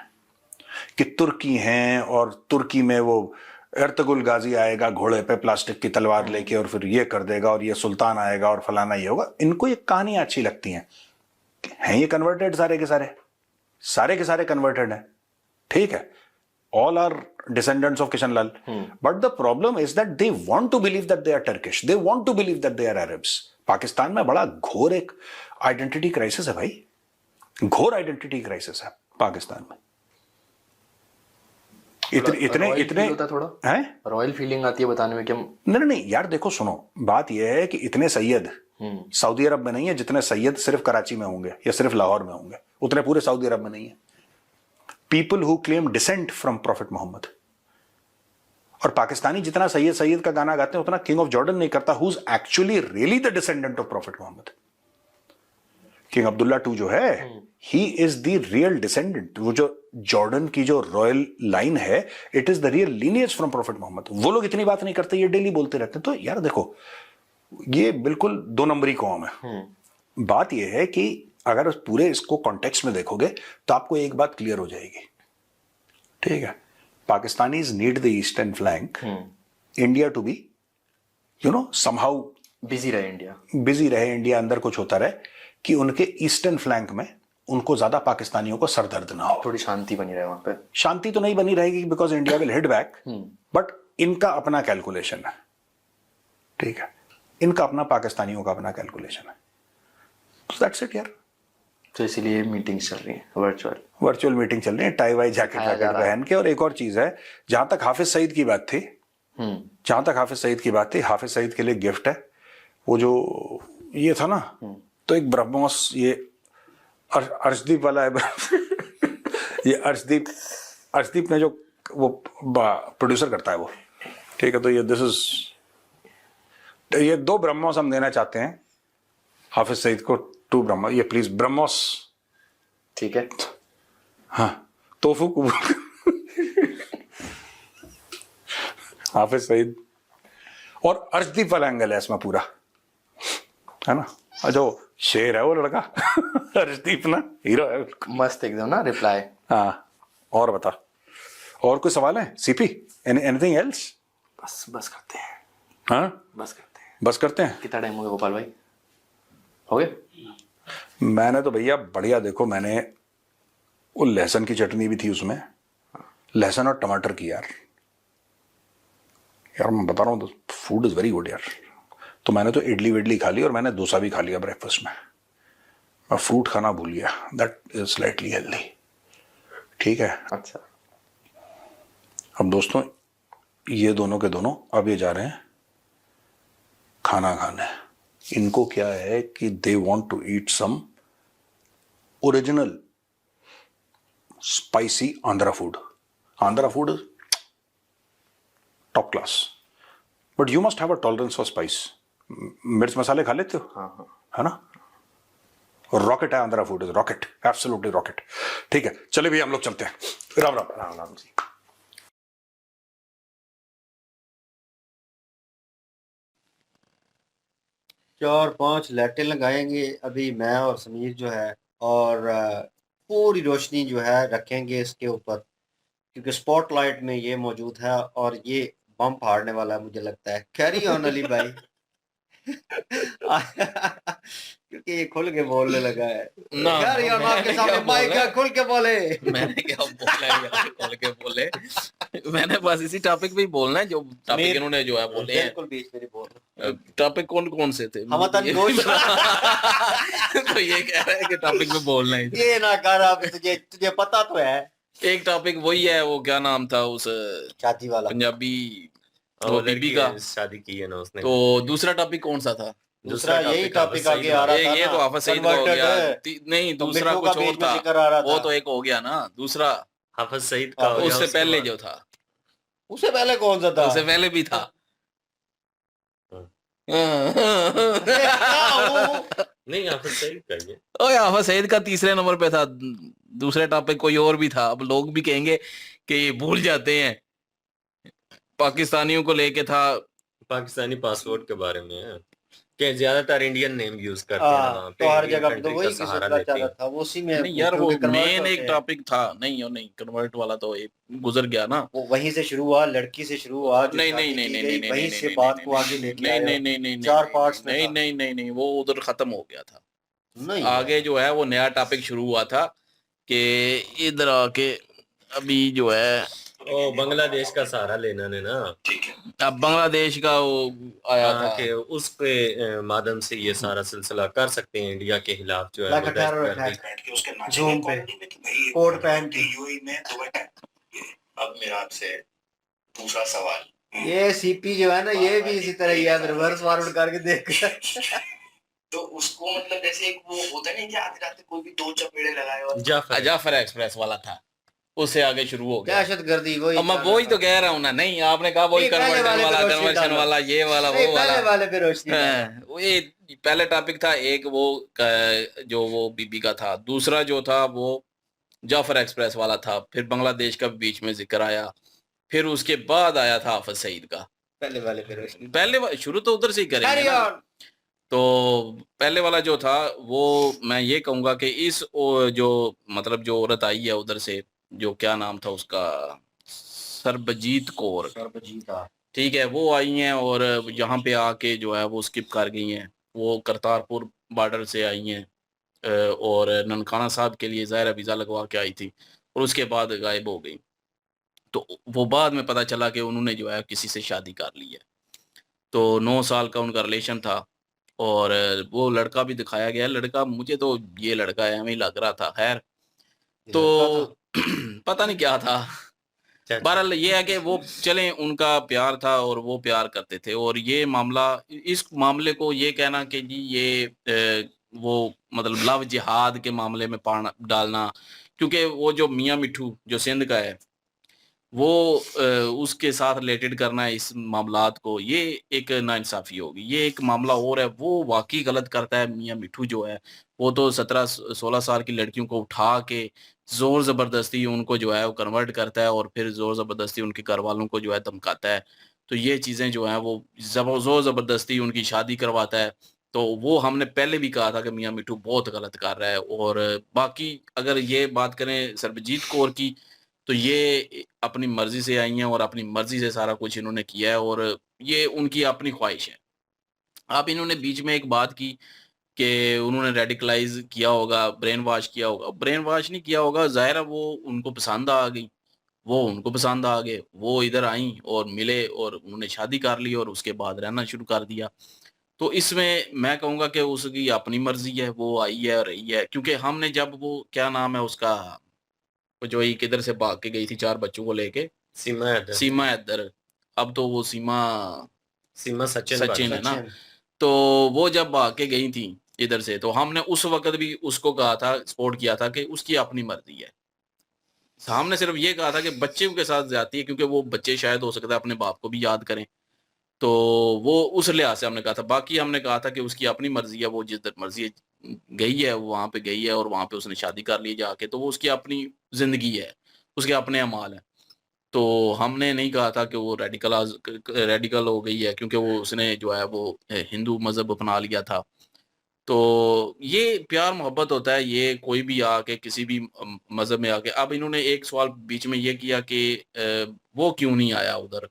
कि तुर्की हैं और तुर्की में वो एर्तुगरुल गाजी आएगा घोड़े पे प्लास्टिक की तलवार लेके और फिर ये कर देगा, और ये सुल्तान आएगा और फलाना ये होगा। इनको ये कहानियां अच्छी लगती हैं ये कन्वर्टेड सारे के सारे, सारे के सारे कन्वर्टेड हैं, ठीक है, all are descendants of Kishan Lal. But the problem is that they want to believe that they are Turkish. They want to believe that they are Arabs. Pakistan में बड़ा घोर एक आइडेंटिटी क्राइसिस है भाई, घोर आइडेंटिटी क्राइसिस है पाकिस्तान में। इतने होता थोड़ा हैं, रॉयल फीलिंग आती है बताने में कि हम नहीं यार देखो सुनो, बात यह है कि इतने सैयद सऊदी अरब में नहीं है जितने सैयद सिर्फ कराची में होंगे या सिर्फ लाहौर में होंगे, उतने पूरे सऊदी अरब में नहीं है। People who claim descent from prophet Muhammad, और पाकिस्तानी जितना सैयद सैयद का गाना गाते हैं उतना किंग ऑफ जॉर्डन नहीं करता, who is actually really the descendant of prophet Muhammad. King Abdullah two जो है, he is the real descendant. वो जो जॉर्डन की जो रॉयल लाइन है, it is the real lineage from prophet Muhammad. वो लोग इतनी बात नहीं करते, ये डेली बोलते रहते हैं। तो यार देखो, ये बिल्कुल दो नंबरी कौम है। बात यह है कि अगर पूरे इसको कॉन्टेक्स्ट में देखोगे तो आपको एक बात क्लियर हो जाएगी, ठीक है, Pakistanis need the eastern flank, India to be somehow busy रहे इंडिया, इंडिया अंदर कुछ होता रहे कि उनके ईस्टर्न फ्लैंक में उनको ज्यादा पाकिस्तानियों को सरदर्द ना हो, थोड़ी शांति बनी रहे वहां पे। शांति तो नहीं बनी रहेगी because India will hit back, but इनका अपना कैलकुलेशन है, ठीक है, इनका अपना, पाकिस्तानियों का अपना कैलकुलेशन है। दैट्स इट यार। तो इसीलिए मीटिंग्स चल रही हैं, वर्चुअल मीटिंग चल रही है, टाई वाई जैकेट पहन के। और एक और चीज है, जहां तक हाफिज सईद की बात थी, हाफिज सईद के लिए गिफ्ट है वो जो ये था ना, तो एक ब्रह्मोस, ये अर्शदीप वाला है ये अर्शदीप ने जो वो प्रोड्यूसर करता है वो, ठीक है, तो ये ये 2 ब्रह्मोस हम देना चाहते हैं हाफिज सईद को, 2 ब्रह्मोस, ये प्लीज ब्रह्मोस, ठीक है, हाँ, तोहफू कबूल हाफिज सईद। और अर्शदीप वाला एंगल है इसमें पूरा, है ना, जो शेर है वो लड़का अर्शदीप ना, हीरो है, मस्त एकदम ना रिप्लाई। हाँ, और बता, और कोई सवाल है सीपी, एनीथिंग एल्स? बस करते हैं, हाँ बस करते हैं। कितना टाइम हो गया गोपाल भाई, हो गया? मैंने तो भैया बढ़िया, देखो मैंने वो लहसुन की चटनी भी थी उसमें, लहसुन और टमाटर की यार मैं बता रहा हूँ, फूड इज वेरी गुड यार। तो मैंने तो इडली विडली खा ली और मैंने डोसा भी खा लिया ब्रेकफास्ट में। मैं फ्रूट खाना भूल गया, दैट इज स्लाइटली हेल्दी, ठीक है। अच्छा, अब दोस्तों ये दोनों के दोनों अब ये जा रहे हैं खाना खाने। इनको क्या है कि they want to eat some original spicy Andhra food top class, but you must have a tolerance for spice. मिर्च मसाले खा लेते हो? हाँ, है ना, रॉकेट है Andhra food, is rocket, absolutely rocket. ठीक है, चले भैया हम लोग चलते हैं। राम राम। राम राम जी। 4-5 लाइटें लगाएंगे अभी मैं और समीर जो है, और पूरी रोशनी जो है रखेंगे इसके ऊपर, क्योंकि स्पॉटलाइट में ये मौजूद है और ये बम फाड़ने वाला है मुझे लगता है। कैरी ऑन अली भाई क्योंकि ये खुल के बोलने लगा है। कैरी ऑन, आपके सामने माइक है, खुल के बोले। मैंने क्या बोला है यार, खोल के बोले। मैंने बस इसी टॉपिक पे ही बोलना है जो टॉपिक इन्होंने जो है बोले हैं। बिल्कुल बीच में नहीं बोल रहा। टॉपिक कौन से थे? हम तो ये कह रहा है कि टॉपिक पे बोलना है। ये ना कर, आप तुझे पता तो है। एक टॉपिक वही है, वो क्या नाम था उस शादी वाला, पंजाबी वो बीबी का शादी की है ना उसने। तो दूसरा टॉपिक कौन सा था? दूसरा यही टॉपिक आगे आ रहा था। ये तो हाफिज सईद का हो गया। नहीं, दूसरा कुछ और था, वो तो एक हो गया ना। दूसरा हाफिज सईद का हो गया। उससे पहले जो था, उससे पहले कौन सा था? उससे पहले भी था। नहीं, हाफिज सईद का ये। ओ हाफिज सईद का तीसरे नंबर पे था। दूसरे टॉपिक कोई और भी था। अब लोग भी कहेंगे कि ये भूल जाते हैं। पाकिस्तानियों को लेके था, पाकिस्तानी पासपोर्ट के बारे में है कि ज्यादातर इंडियन नेम यूज करते हैं वहाँ पे, तो हर जगह कंट्री तो का वही सहारा किसी लेते हैं। था, वो उसी में नहीं यार, वो क्योंकि convert मेन होते एक हैं। टॉपिक था। नहीं कन्वर्ट वाला तो एक गुजर गया ना। वो वहीं से शुरू हुआ, लड़की से शुरू हुआ, जो नहीं शादी नहीं नहीं की नहीं गई, नहीं वहीं नहीं से नहीं बात नहीं को आगे लेके नहीं आए नहीं हो। नहीं नहीं 4 पार्ट्स में नहीं था। नहीं नहीं नहीं वो उधर खत्म हो गया था। नहीं आगे जो है वो नया टॉपिक शुरू हुआ था कि इधर आके अभी जो है ओ बांग्लादेश का सहारा लेना ने ना, अब बांग्लादेश का वो आया हाँ, था कि उसके माध्यम से ये सारा सिलसिला कर सकते हैं इंडिया के खिलाफ जो है लाइक वो अ टेरर दहशतगर्दी। जूम पे कोट पहन के। अब मेरा आपसे दूसरा सवाल, ये सीपी जो है ना, ये भी इसी तरह याद रिवर्स फॉरवर्ड करके देख तो उसको मतलब जैसे एक वो होता नहीं कि आधी रात कोई भी दो चपेड़े लगाए और जाफर जाफर एक्सप्रेस वाला था, उससे आगे शुरू हो गया। दहशतगर्दी वही अब मैं वही तो कह रहा हूँ ना, नहीं आपने कहा वही नहीं, पहले वाले पे रोशनी कन्वर्शन डालो। वाला ये वाला नहीं, वो पहले वाला। वाले पे रोशनी डालो। हाँ, वो ये पहले टॉपिक था एक वो जो वो बीबी का था, दूसरा जो था वो जाफर एक्सप्रेस वाला था, फिर बांग्लादेश का बीच में जिक्र आया, फिर उसके बाद आया था हाफिज सईद का। पहले वाले पे रोशनी शुरू तो उधर से ही करेंगे Carry ना। on। तो पहले वाला जो था वो मैं ये कहूंगा कि इस जो मतलब जो औरत आई है उधर से, जो क्या नाम था उसका, सरबजीत कौर, ठीक है, वो आई हैं और यहाँ पे आके जो है वो स्किप कर गई हैं। वो करतारपुर बॉर्डर से आई हैं और ननकाना साहब के लिए ज़ाहिर वीज़ा लगवा के आई थी और उसके बाद गायब हो गई। तो वो बाद में पता चला कि उन्होंने जो है किसी से शादी कर ली है। तो 9 साल का उनका रिलेशन था और वो लड़का भी दिखाया गया। लड़का मुझे तो ये लड़का है हमें लग रहा था, खैर तो पता नहीं क्या था। बहरहाल ये है कि वो चलें, उनका प्यार था और वो प्यार करते थे। और ये मामला, इस मामले को ये कहना कि जी ये वो मतलब लव जिहाद के मामले में पाना डालना, क्योंकि वो जो मियाँ मिठू जो सिंध का है वो उसके साथ रिलेटेड करना है इस मामलात को, ये एक नाइंसाफ़ी होगी। ये एक मामला और है, वो वाक़ई गलत करता है मियाँ मिठू जो है, वो तो 17-16 साल की लड़कियों को उठा के ज़ोर ज़बरदस्ती उनको जो है वो कन्वर्ट करता है और फिर ज़ोर ज़बरदस्ती उनके घरवालों को जो है धमकाता है। तो ये चीज़ें जो हैं वो ज़ोर ज़बरदस्ती उनकी शादी करवाता है। तो वो हमने पहले भी कहा था कि मियाँ मिठू बहुत गलत कर रहा है। और बाकी अगर ये बात करें सरबजीत कौर की, तो ये अपनी मर्ज़ी से आई हैं और अपनी मर्ज़ी से सारा कुछ इन्होंने किया है और ये उनकी अपनी ख्वाहिश है। अब इन्होंने बीच में एक बात की कि उन्होंने रेडिकलाइज़ किया होगा, ब्रेन वॉश किया होगा। ब्रेन वॉश नहीं किया होगा, ज़ाहिर है वो उनको पसंद आ गई, वो उनको पसंद आ गए। वो इधर आईं और मिले और उन्होंने शादी कर ली और उसके बाद रहना शुरू कर दिया। तो इसमें मैं कहूँगा कि उसकी अपनी मर्ज़ी है, वो आई है और रही है। क्योंकि हमने जब वो क्या नाम है उसका, वो जो ये किधर से भाग के गई थी 4 बच्चों को लेके, सीमा हैदर, सीमा हैदर, अब तो वो सीमा सीमा सचिन है ना। तो वो जब भाग के गई थी इधर से, तो हमने उस वक़्त भी उसको कहा था, सपोर्ट किया था कि उसकी अपनी मर्ज़ी है। हमने सिर्फ़ ये कहा था कि बच्चे के साथ ज़्यादती है, क्योंकि वो बच्चे शायद हो सकता है अपने बाप को भी याद करें। तो वो उस लिहाज़ से हमने कहा था। बाकी हमने कहा था कि उसकी अपनी मर्ज़ी है, वो जिधर मर्ज़ी गई है, वो वहाँ पे गई है और वहाँ पे उसने शादी कर ली जाके, तो वो उसकी अपनी ज़िंदगी है, उसके अपने अमाल हैं। तो हमने नहीं कहा था कि वो रेडिकल हो गई है, क्योंकि वो उसने जो है वो हिंदू मज़हब अपना लिया था। तो ये प्यार मोहब्बत होता है, ये कोई भी आके किसी भी मज़हब में आके। अब इन्होंने एक सवाल बीच में ये किया कि वो क्यों नहीं आया उधर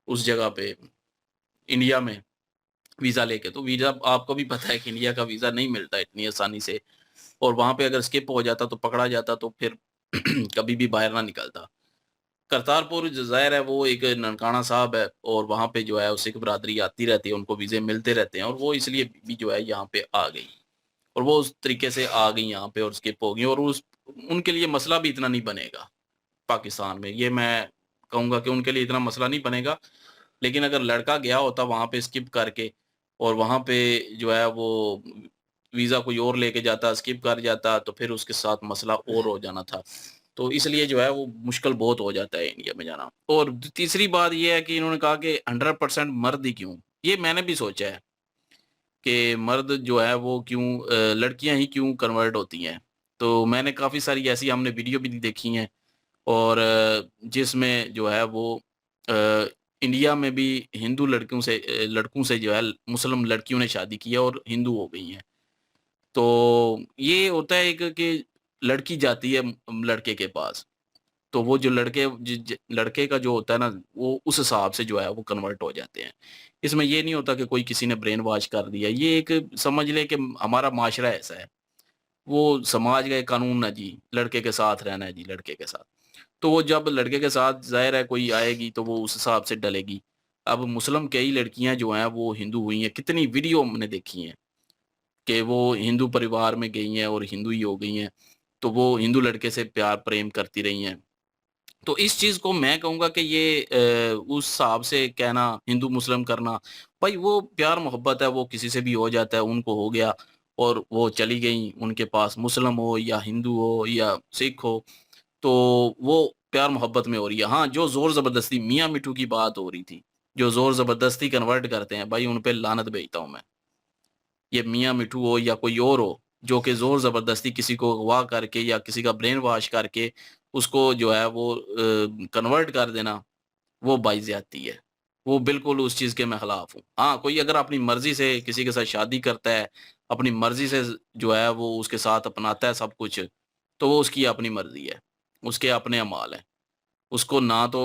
उस जगह पे इंडिया में वीज़ा लेके। तो वीज़ा आपको भी पता है कि इंडिया का वीज़ा नहीं मिलता इतनी आसानी से, और वहाँ पे अगर स्किप हो जाता तो पकड़ा जाता तो फिर कभी भी बाहर ना निकलता। करतारपुर जो ज़ाहिर है वो एक ननकाना साहब है और वहाँ पे जो है सिख बरादरी आती रहती है, उनको वीज़े मिलते रहते हैं और वो इसलिए भी जो है यहाँ पे आ गई और वो उस तरीके से आ गई यहाँ पे और स्किप हो गई और उस उनके लिए मसला भी इतना नहीं बनेगा पाकिस्तान में। ये मैं कहूँगा कि उनके लिए इतना मसला नहीं बनेगा। लेकिन अगर लड़का गया होता वहाँ पे स्किप करके और वहाँ पे जो है वो वीज़ा कोई और लेके जाता, स्किप कर जाता, तो फिर उसके साथ मसला और हो जाना था। तो इसलिए जो है वो मुश्किल बहुत हो जाता है इंडिया में जाना। और तीसरी बात ये है कि इन्होंने कहा कि 100% मर्द ही क्यों? ये मैंने भी सोचा है कि मर्द जो है वो क्यों लड़कियाँ ही क्यों कन्वर्ट होती हैं। तो मैंने काफ़ी सारी ऐसी हमने वीडियो भी देखी हैं और जिसमें जो है वो अ, इंडिया में भी हिंदू लड़कों से जो है मुस्लिम लड़कियों ने शादी की है और हिंदू हो गई हैं। तो ये होता है कि लड़की जाती है लड़के के पास, तो वो जो लड़के का जो होता है ना, वो उस हिसाब से जो है वो कन्वर्ट हो जाते हैं। इसमें ये नहीं होता कि कोई किसी ने ब्रेन वॉश कर दिया। ये एक समझ लें कि हमारा माशरा ऐसा है। वो समाज का एक कानून है जी, लड़के के साथ रहना है जी, लड़के के साथ। तो वो जब लड़के के साथ ज़ाहिर है कोई आएगी तो वो उस हिसाब से डलेगी। अब मुस्लिम कई लड़कियाँ जो हैं वो हिंदू हुई हैं, कितनी वीडियो हमने देखी हैं कि वो हिंदू परिवार में गई हैं और हिंदू ही हो गई हैं, तो वो हिंदू लड़के से प्यार प्रेम करती रही हैं। तो इस चीज़ को मैं कहूँगा कि ये उस हिसाब से कहना हिंदू मुस्लिम करना, भाई वो प्यार मोहब्बत है, वो किसी से भी हो जाता है, उनको हो गया और वो चली गईं, उनके पास मुस्लिम हो या हिंदू हो या सिख हो, तो वो प्यार मोहब्बत में हो रही है। हाँ, जो ज़ोर ज़बरदस्ती मियाँ-मिट्ठू की बात हो रही थी, जो ज़ोर ज़बरदस्ती कन्वर्ट करते हैं, भाई उन पे लानत भेजता हूँ मैं। ये मियाँ-मिट्ठू हो या कोई और हो, जो कि ज़ोर ज़बरदस्ती किसी को अगवा करके या किसी का ब्रेन वॉश करके उसको जो है वो कन्वर्ट कर देना, वो बाइज़्ज़ती है। वो बिल्कुल उस चीज़ के मैं खिलाफ हूँ। हाँ, कोई अगर अपनी मर्ज़ी से किसी के साथ शादी करता है, अपनी मर्ज़ी से जो है वो उसके साथ अपनाता है सब कुछ, तो वो उसकी अपनी मर्ज़ी है, उसके अपने अमाल हैं। उसको ना तो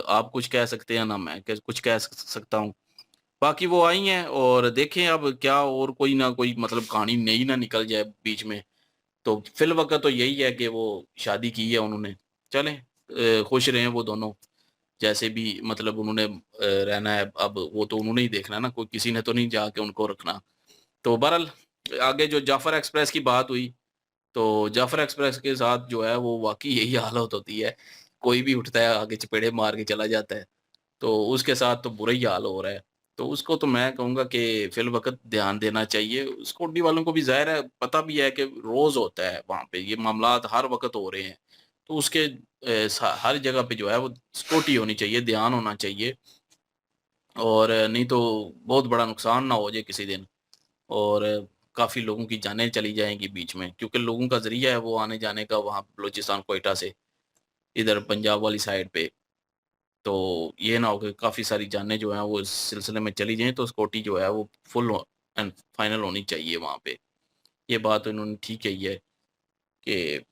आप कुछ कह सकते हैं, ना मैं क कुछ कह सकता हूँ। बाकी वो आई हैं और देखें अब क्या और कोई ना कोई मतलब कहानी नई ना निकल जाए बीच में। तो फ़िलवक़्त तो यही है कि वो शादी की है उन्होंने। चलें खुश रहें वो दोनों, जैसे भी मतलब उन्होंने रहना है अब वो तो उन्होंने ही देखना है ना, कोई किसी ने तो नहीं जाके उनको रखना। तो बहरहाल आगे जो जाफ़र एक्सप्रेस की बात हुई, तो जाफ़र एक्सप्रेस के साथ जो है वो वाक़ई यही हालत होती है। कोई भी उठता है आगे चपेड़े मार के चला जाता है। तो उसके साथ तो बुरा ही हाल हो रहा है। तो उसको तो मैं कहूँगा कि फ़िलवक़्त ध्यान देना चाहिए। सिक्योरिटी वालों को भी ज़ाहिर है पता भी है कि रोज़ होता है वहाँ पे, ये मामलात हर वक़्त हो रहे हैं। तो उसके हर जगह पे जो है वो सिक्योरिटी होनी चाहिए, ध्यान होना चाहिए और नहीं तो बहुत बड़ा नुकसान ना हो जाए किसी दिन और काफ़ी लोगों की जानें चली जाएँगी बीच में क्योंकि लोगों का ज़रिया है वो आने-जाने का वहाँ बलूचिस्तान, क्वेटा से इधर पंजाब वाली साइड पे। तो ये ना हो कि काफ़ी सारी जानें जो हैं वो इस सिलसिले में चली जाएँ तो सिक्योरिटी जो है वो फुल एंड फाइनल होनी चाहिए वहाँ पे। ये बात इन्होंने ठीक कही है कि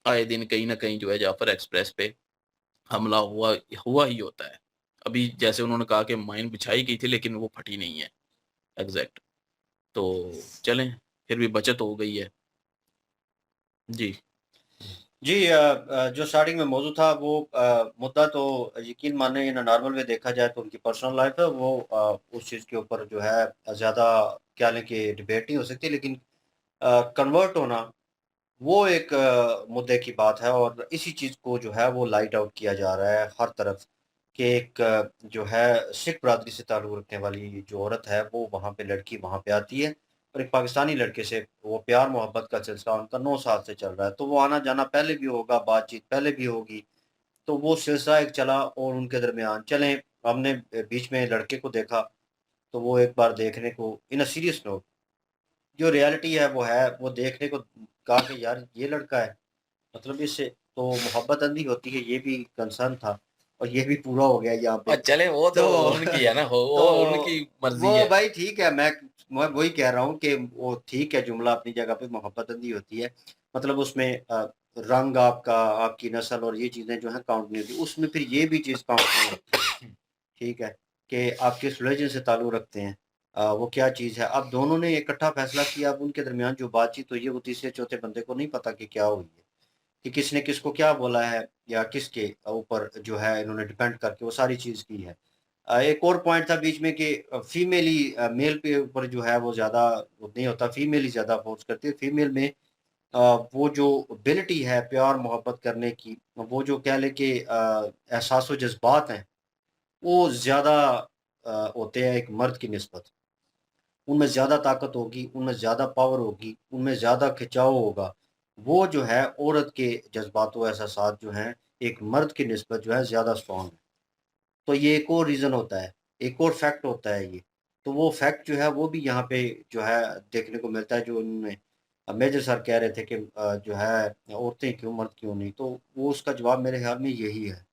आए दिन कहीं न कहीं जो है जाफ़र एक्सप्रेस पे हमला हुआ हुआ ही होता है। अभी जैसे उन्होंने कहा कि माइन बिछाई गई थी लेकिन वो फटी नहीं है एग्ज़ैक्ट। तो चलें फिर भी बचत हो गई है। जी। जी जो स्टार्टिंग में मौजूद था वो मुद्दा तो यकीन माने इन नॉर्मल में देखा जाए तो उनकी पर्सनल लाइफ है वो उस चीज़ के ऊपर जो है ज़्यादा क्या लें कि डिबेट नहीं हो सकती लेकिन कन्वर्ट होना वो एक मुद्दे की बात है और इसी चीज़ को जो है वो लाइट आउट किया जा रहा है हर तरफ कि एक जो है सिख बरादरी से ताल्लुक़ रखने वाली जो औरत है वो वहाँ पे लड़की वहाँ पे आती है और एक पाकिस्तानी लड़के से वो प्यार मोहब्बत का सिलसिला उनका 9 साल से चल रहा है। तो वो आना-जाना पहले भी होगा, बातचीत पहले भी होगी। तो वो सिलसिला एक चला और उनके दरमियान चलें हमने बीच में लड़के को देखा, तो वो एक बार देखने को इन अ सीरियस नोट जो रियलिटी है, वो देखने को कहा कि यार ये लड़का है। मतलब इससे तो मोहब्बत अंधी होती है, ये भी कंसर्न था और ये भी पूरा हो गया यहाँ पे। चलें वो तो तो उनकी है ना, हो तो वो उनकी मर्ज़ी वो है। भाई ठीक है, मैं वही कह रहा हूँ कि वो ठीक है, जुमला अपनी जगह पे मोहब्बत अंधी होती है। मतलब उसमें रंग आपका, आपकी नस्ल और ये चीज़ें जो हैं काउंट नहीं होती। उसमें फिर ये भी चीज़ काउंट नहीं होती, ठीक है? कि आप किस रिलीजन से ताल्लुक़ रखते हैं। वो क्या चीज़ है। अब दोनों ने इकट्ठा फैसला किया, अब उनके दरमियान जो बातचीत हुई है, वो तीसरे चौथे बंदे को नहीं पता कि क्या हुई है। कि किसने किसको क्या बोला है या किसके ऊपर जो है इन्होंने डिपेंड करके वो सारी चीज़ की है। एक और पॉइंट था बीच में कि फीमेल ही मेल के ऊपर जो है वो ज़्यादा वो नहीं होता, फीमेल ही ज़्यादा फ़ोर्स करती है। फीमेल में अ, वो जो एबिलिटी है प्यार मोहब्बत करने की, वो जो कह लें कि एहसास व जज़्बात हैं, वो ज़्यादा होते हैं एक मर्द की निस्बत। उनमें ज़्यादा ताकत होगी, उनमें ज़्यादा पावर होगी, उनमें ज़्यादा खिंचाव होगा। वो जो है औरत के जज़्बात व एहसासात जो हैं, एक मर्द की निस्बत जो है ज़्यादा स्ट्रॉन्ग है। तो ये एक और रीज़न होता है, एक और फैक्ट होता है ये। तो वो फैक्ट जो है वो भी यहाँ पे जो है देखने को मिलता है जो उन्होंने मेजर सर कह रहे थे कि जो है औरतें क्यों, मर्द क्यों नहीं? तो वो उसका जवाब मेरे ख़्याल में यही है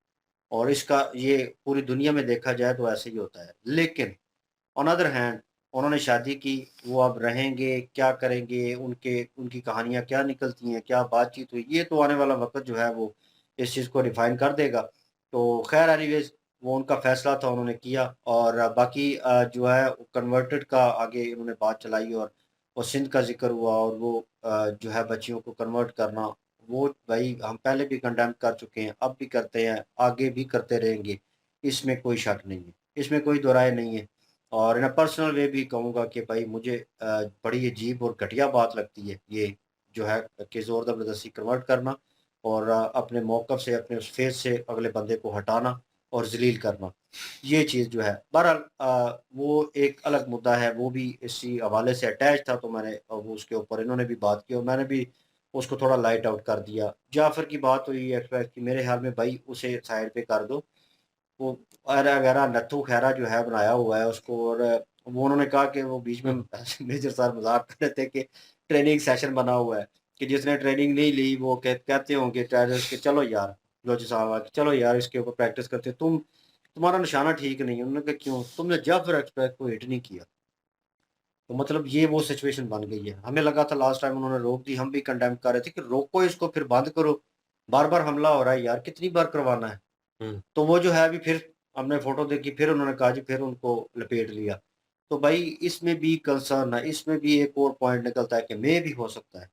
और इसका ये पूरी दुनिया में देखा जाए तो ऐसे ही होता है। लेकिन ऑन अदर हैंड उन्होंने शादी की, वो अब रहेंगे, क्या करेंगे, उनके उनकी कहानियाँ क्या निकलती हैं, क्या बातचीत हुई, ये तो आने वाला वक़्त जो है वो इस चीज़ को डिफ़ाइन कर देगा। तो ख़ैर एनीवेज़ वो उनका फ़ैसला था, उन्होंने किया और बाकी जो है कन्वर्टेड का आगे उन्होंने बात चलाई और और सिंध का ज़िक्र हुआ और वो जो है बच्चियों को कन्वर्ट करना, वो भाई हम पहले भी कंडेम कर चुके हैं, अब भी करते हैं, आगे भी करते रहेंगे, इसमें कोई शक नहीं है, इसमें कोई दो राय नहीं है। और इन अ पर्सनल वे भी कहूँगा कि भाई मुझे बड़ी अजीब और घटिया बात लगती है ये जो है कि ज़ोर ज़बरदस्ती कन्वर्ट करना और अपने मौक़िफ़ से, अपने उस फ़ेज़ से अगले बंदे को हटाना और ज़लील करना। ये चीज़ जो है बहरहाल वो एक अलग मुद्दा है, वो भी इसी हवाले से अटैच था, तो मैंने वो उसके ऊपर इन्होंने भी बात की और मैंने भी उसको थोड़ा लाइट आउट कर दिया। जाफ़र की बात हुई एक्सप्रेस की, मेरे ख़्याल में भाई उसे साइड पे कर दो। वो अरा-गरा नत्थू खैरा जो है बनाया हुआ है उसको और वो उन्होंने कहा कि वो बीच में मेजर साहब मज़ाक कर रहे थे कि ट्रेनिंग सेशन बना हुआ है, कि जिसने ट्रेनिंग नहीं ली वो कहते होंगे टेररिस्ट के चलो यार, लोची साहब आके चलो यार इसके ऊपर प्रैक्टिस करते हैं। तुम्हारा निशाना ठीक नहीं है। उन्होंने कहा क्यों? तुमने जाफ़र एक्सप्रेस को हिट नहीं किया। तो मतलब ये वो सिचुएशन बन गई है। हमें लगा था लास्ट टाइम उन्होंने रोक दी, हम भी कंडेम कर रहे थे कि रोको इसको फिर बंद करो। बार-बार हमला हो रहा है यार, कितनी बार करवाना है? हुँ। तो वो जो है अभी फिर हमने फ़ोटो देखी, फिर उन्होंने कहा जी फिर उनको लपेट लिया। तो भाई इसमें भी कंसर्न है, इसमें भी एक और पॉइंट निकलता है कि मे भी हो सकता है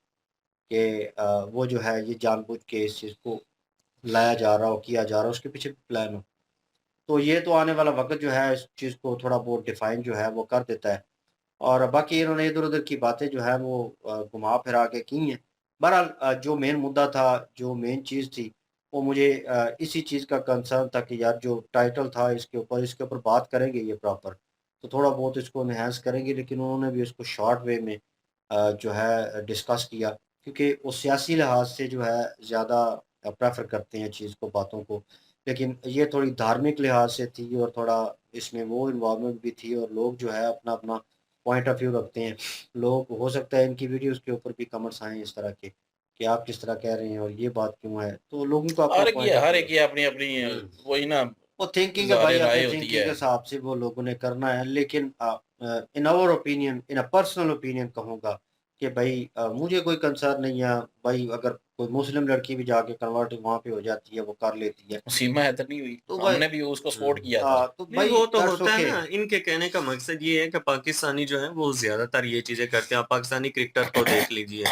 कि वो जो है ये जानबूझ के इस चीज़ को लाया जा रहा हो, किया जा रहा हो, उसके पीछे भी प्लान हो। तो ये तो आने वाला वक़्त जो है इस चीज़ को थोड़ा बहुत डिफ़ाइन जो है वो कर देता है। और बाकी इन्होंने इधर-उधर की बातें जो है वो घुमा-फिरा के की हैं। बहरहाल जो मेन मुद्दा था, जो मेन चीज़ थी, वो मुझे इसी चीज़ का कंसर्न था कि यार जो टाइटल था इसके ऊपर बात करेंगे ये प्रॉपर, तो थोड़ा बहुत इसको एनहांस करेंगे, लेकिन उन्होंने भी इसको शॉर्ट वे में जो है डिस्कस किया क्योंकि वो सियासी लिहाज से जो है ज़्यादा प्रेफ़र करते हैं चीज़ को, बातों को। लेकिन ये थोड़ी धार्मिक लिहाज से थी और थोड़ा इसमें वो इन्वॉल्वमेंट भी थी और लोग जो है अपना-अपना पॉइंट ऑफ व्यू रखते हैं। लोग हो सकता है इनकी वीडियोज़ के ऊपर भी कमेंट्स आएँ इस तरह के, कि आप किस तरह कह रहे हैं और ये बात क्यों है? तो लोगों का अपना पॉइंट ऑफ हर व्यू एक है। की अपनी-अपनी हुँ। वही ना वो थिंकिंग है भाई, ज़ाहिर राय अपनी होती थिंकिंग है। के हिसाब से वो लोगों ने करना है, लेकिन in our opinion, in a personal opinion कहूँगा कि भाई मुझे कोई कंसर्न नहीं है, भाई अगर कोई मुस्लिम लड़की भी जाके कन्वर्ट वहाँ पे हो जाती है, वो कर लेती है। सीमा हैदर नहीं हुई, तो भाई हमने भी उसको सपोर्ट हुँ। किया था। तो नहीं, भाई वो तो दैट्स होता है ओके। ना, इनके कहने का मकसद ये है कि पाकिस्तानी जो हैं वो ज़्यादातर ये चीज़ें करते हैं। आप पाकिस्तानी क्रिकेटर को देख लीजिए,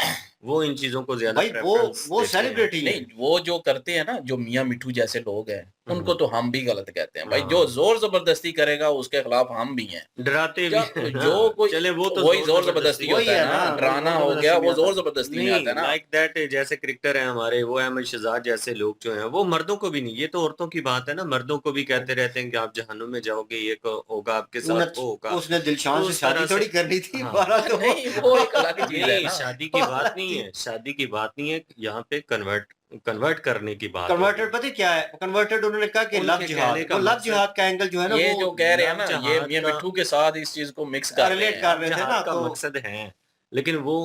वो इन चीज़ों को ज़्यादा भाई प्रेफ़रेंस वो देते हैं। सेलिब्रिटी हैं। नहीं, वो जो करते हैं ना, जो मियाँ मिट्ठू जैसे लोग हैं, उनको हुँ, तो हम भी गलत कहते हैं। भाई जो हाँ, ज़ोर-ज़बरदस्ती करेगा उसके खिलाफ हम भी हैं। डराते भी क्या हैं ना। जो कोई चले वो तो वही ज़ोर-ज़बरदस्ती ज़ोर-ज़बरदस्ती भी वही होता है है ना, ना, वो डराना हो गया, ज़ोर-ज़बरदस्ती में वो आता है। ज़ोर-ज़बरदस्ती में आता नहीं, है ना। लाइक दैट जैसे क्रिकेटर हैं हमारे, वो अहमद शहज़ाद जैसे लोग जो हैं, वो मर्दों को भी नहीं, ये तो औरतों की बात है ना, मर्दों को भी कहते रहते हैं कि आप जहन्नुम में जाओगे, ये होगा आपके साथ, उन वो होगा। उसने दिलशान तो से उस शादी तरह थोड़ी से करनी थी, हाँ। बहरहाल तो वो नहीं, वो एक अलग चीज़ है नहीं, ना। शादी वो की बात अलग नहीं चीज़। है, शादी की बात नहीं है, यहाँ पे कन्वर्ट करने की बात हो रही कन्वर्टेड है। पता है क्या है? कन्वर्टेड उन्होंने कहा कि लव उनके कहने जिहाद, का वो लव मकसद जिहाद का एंगल जो है ना वो ये जो कह रहे हैं लव ना, ये जहाद मियाँ का मिट्ठू के साथ इस चीज़ को मिक्स कर रहे रिलेट हैं। कर लव रहे थे जहाद ना, का तो मकसद है, लेकिन वो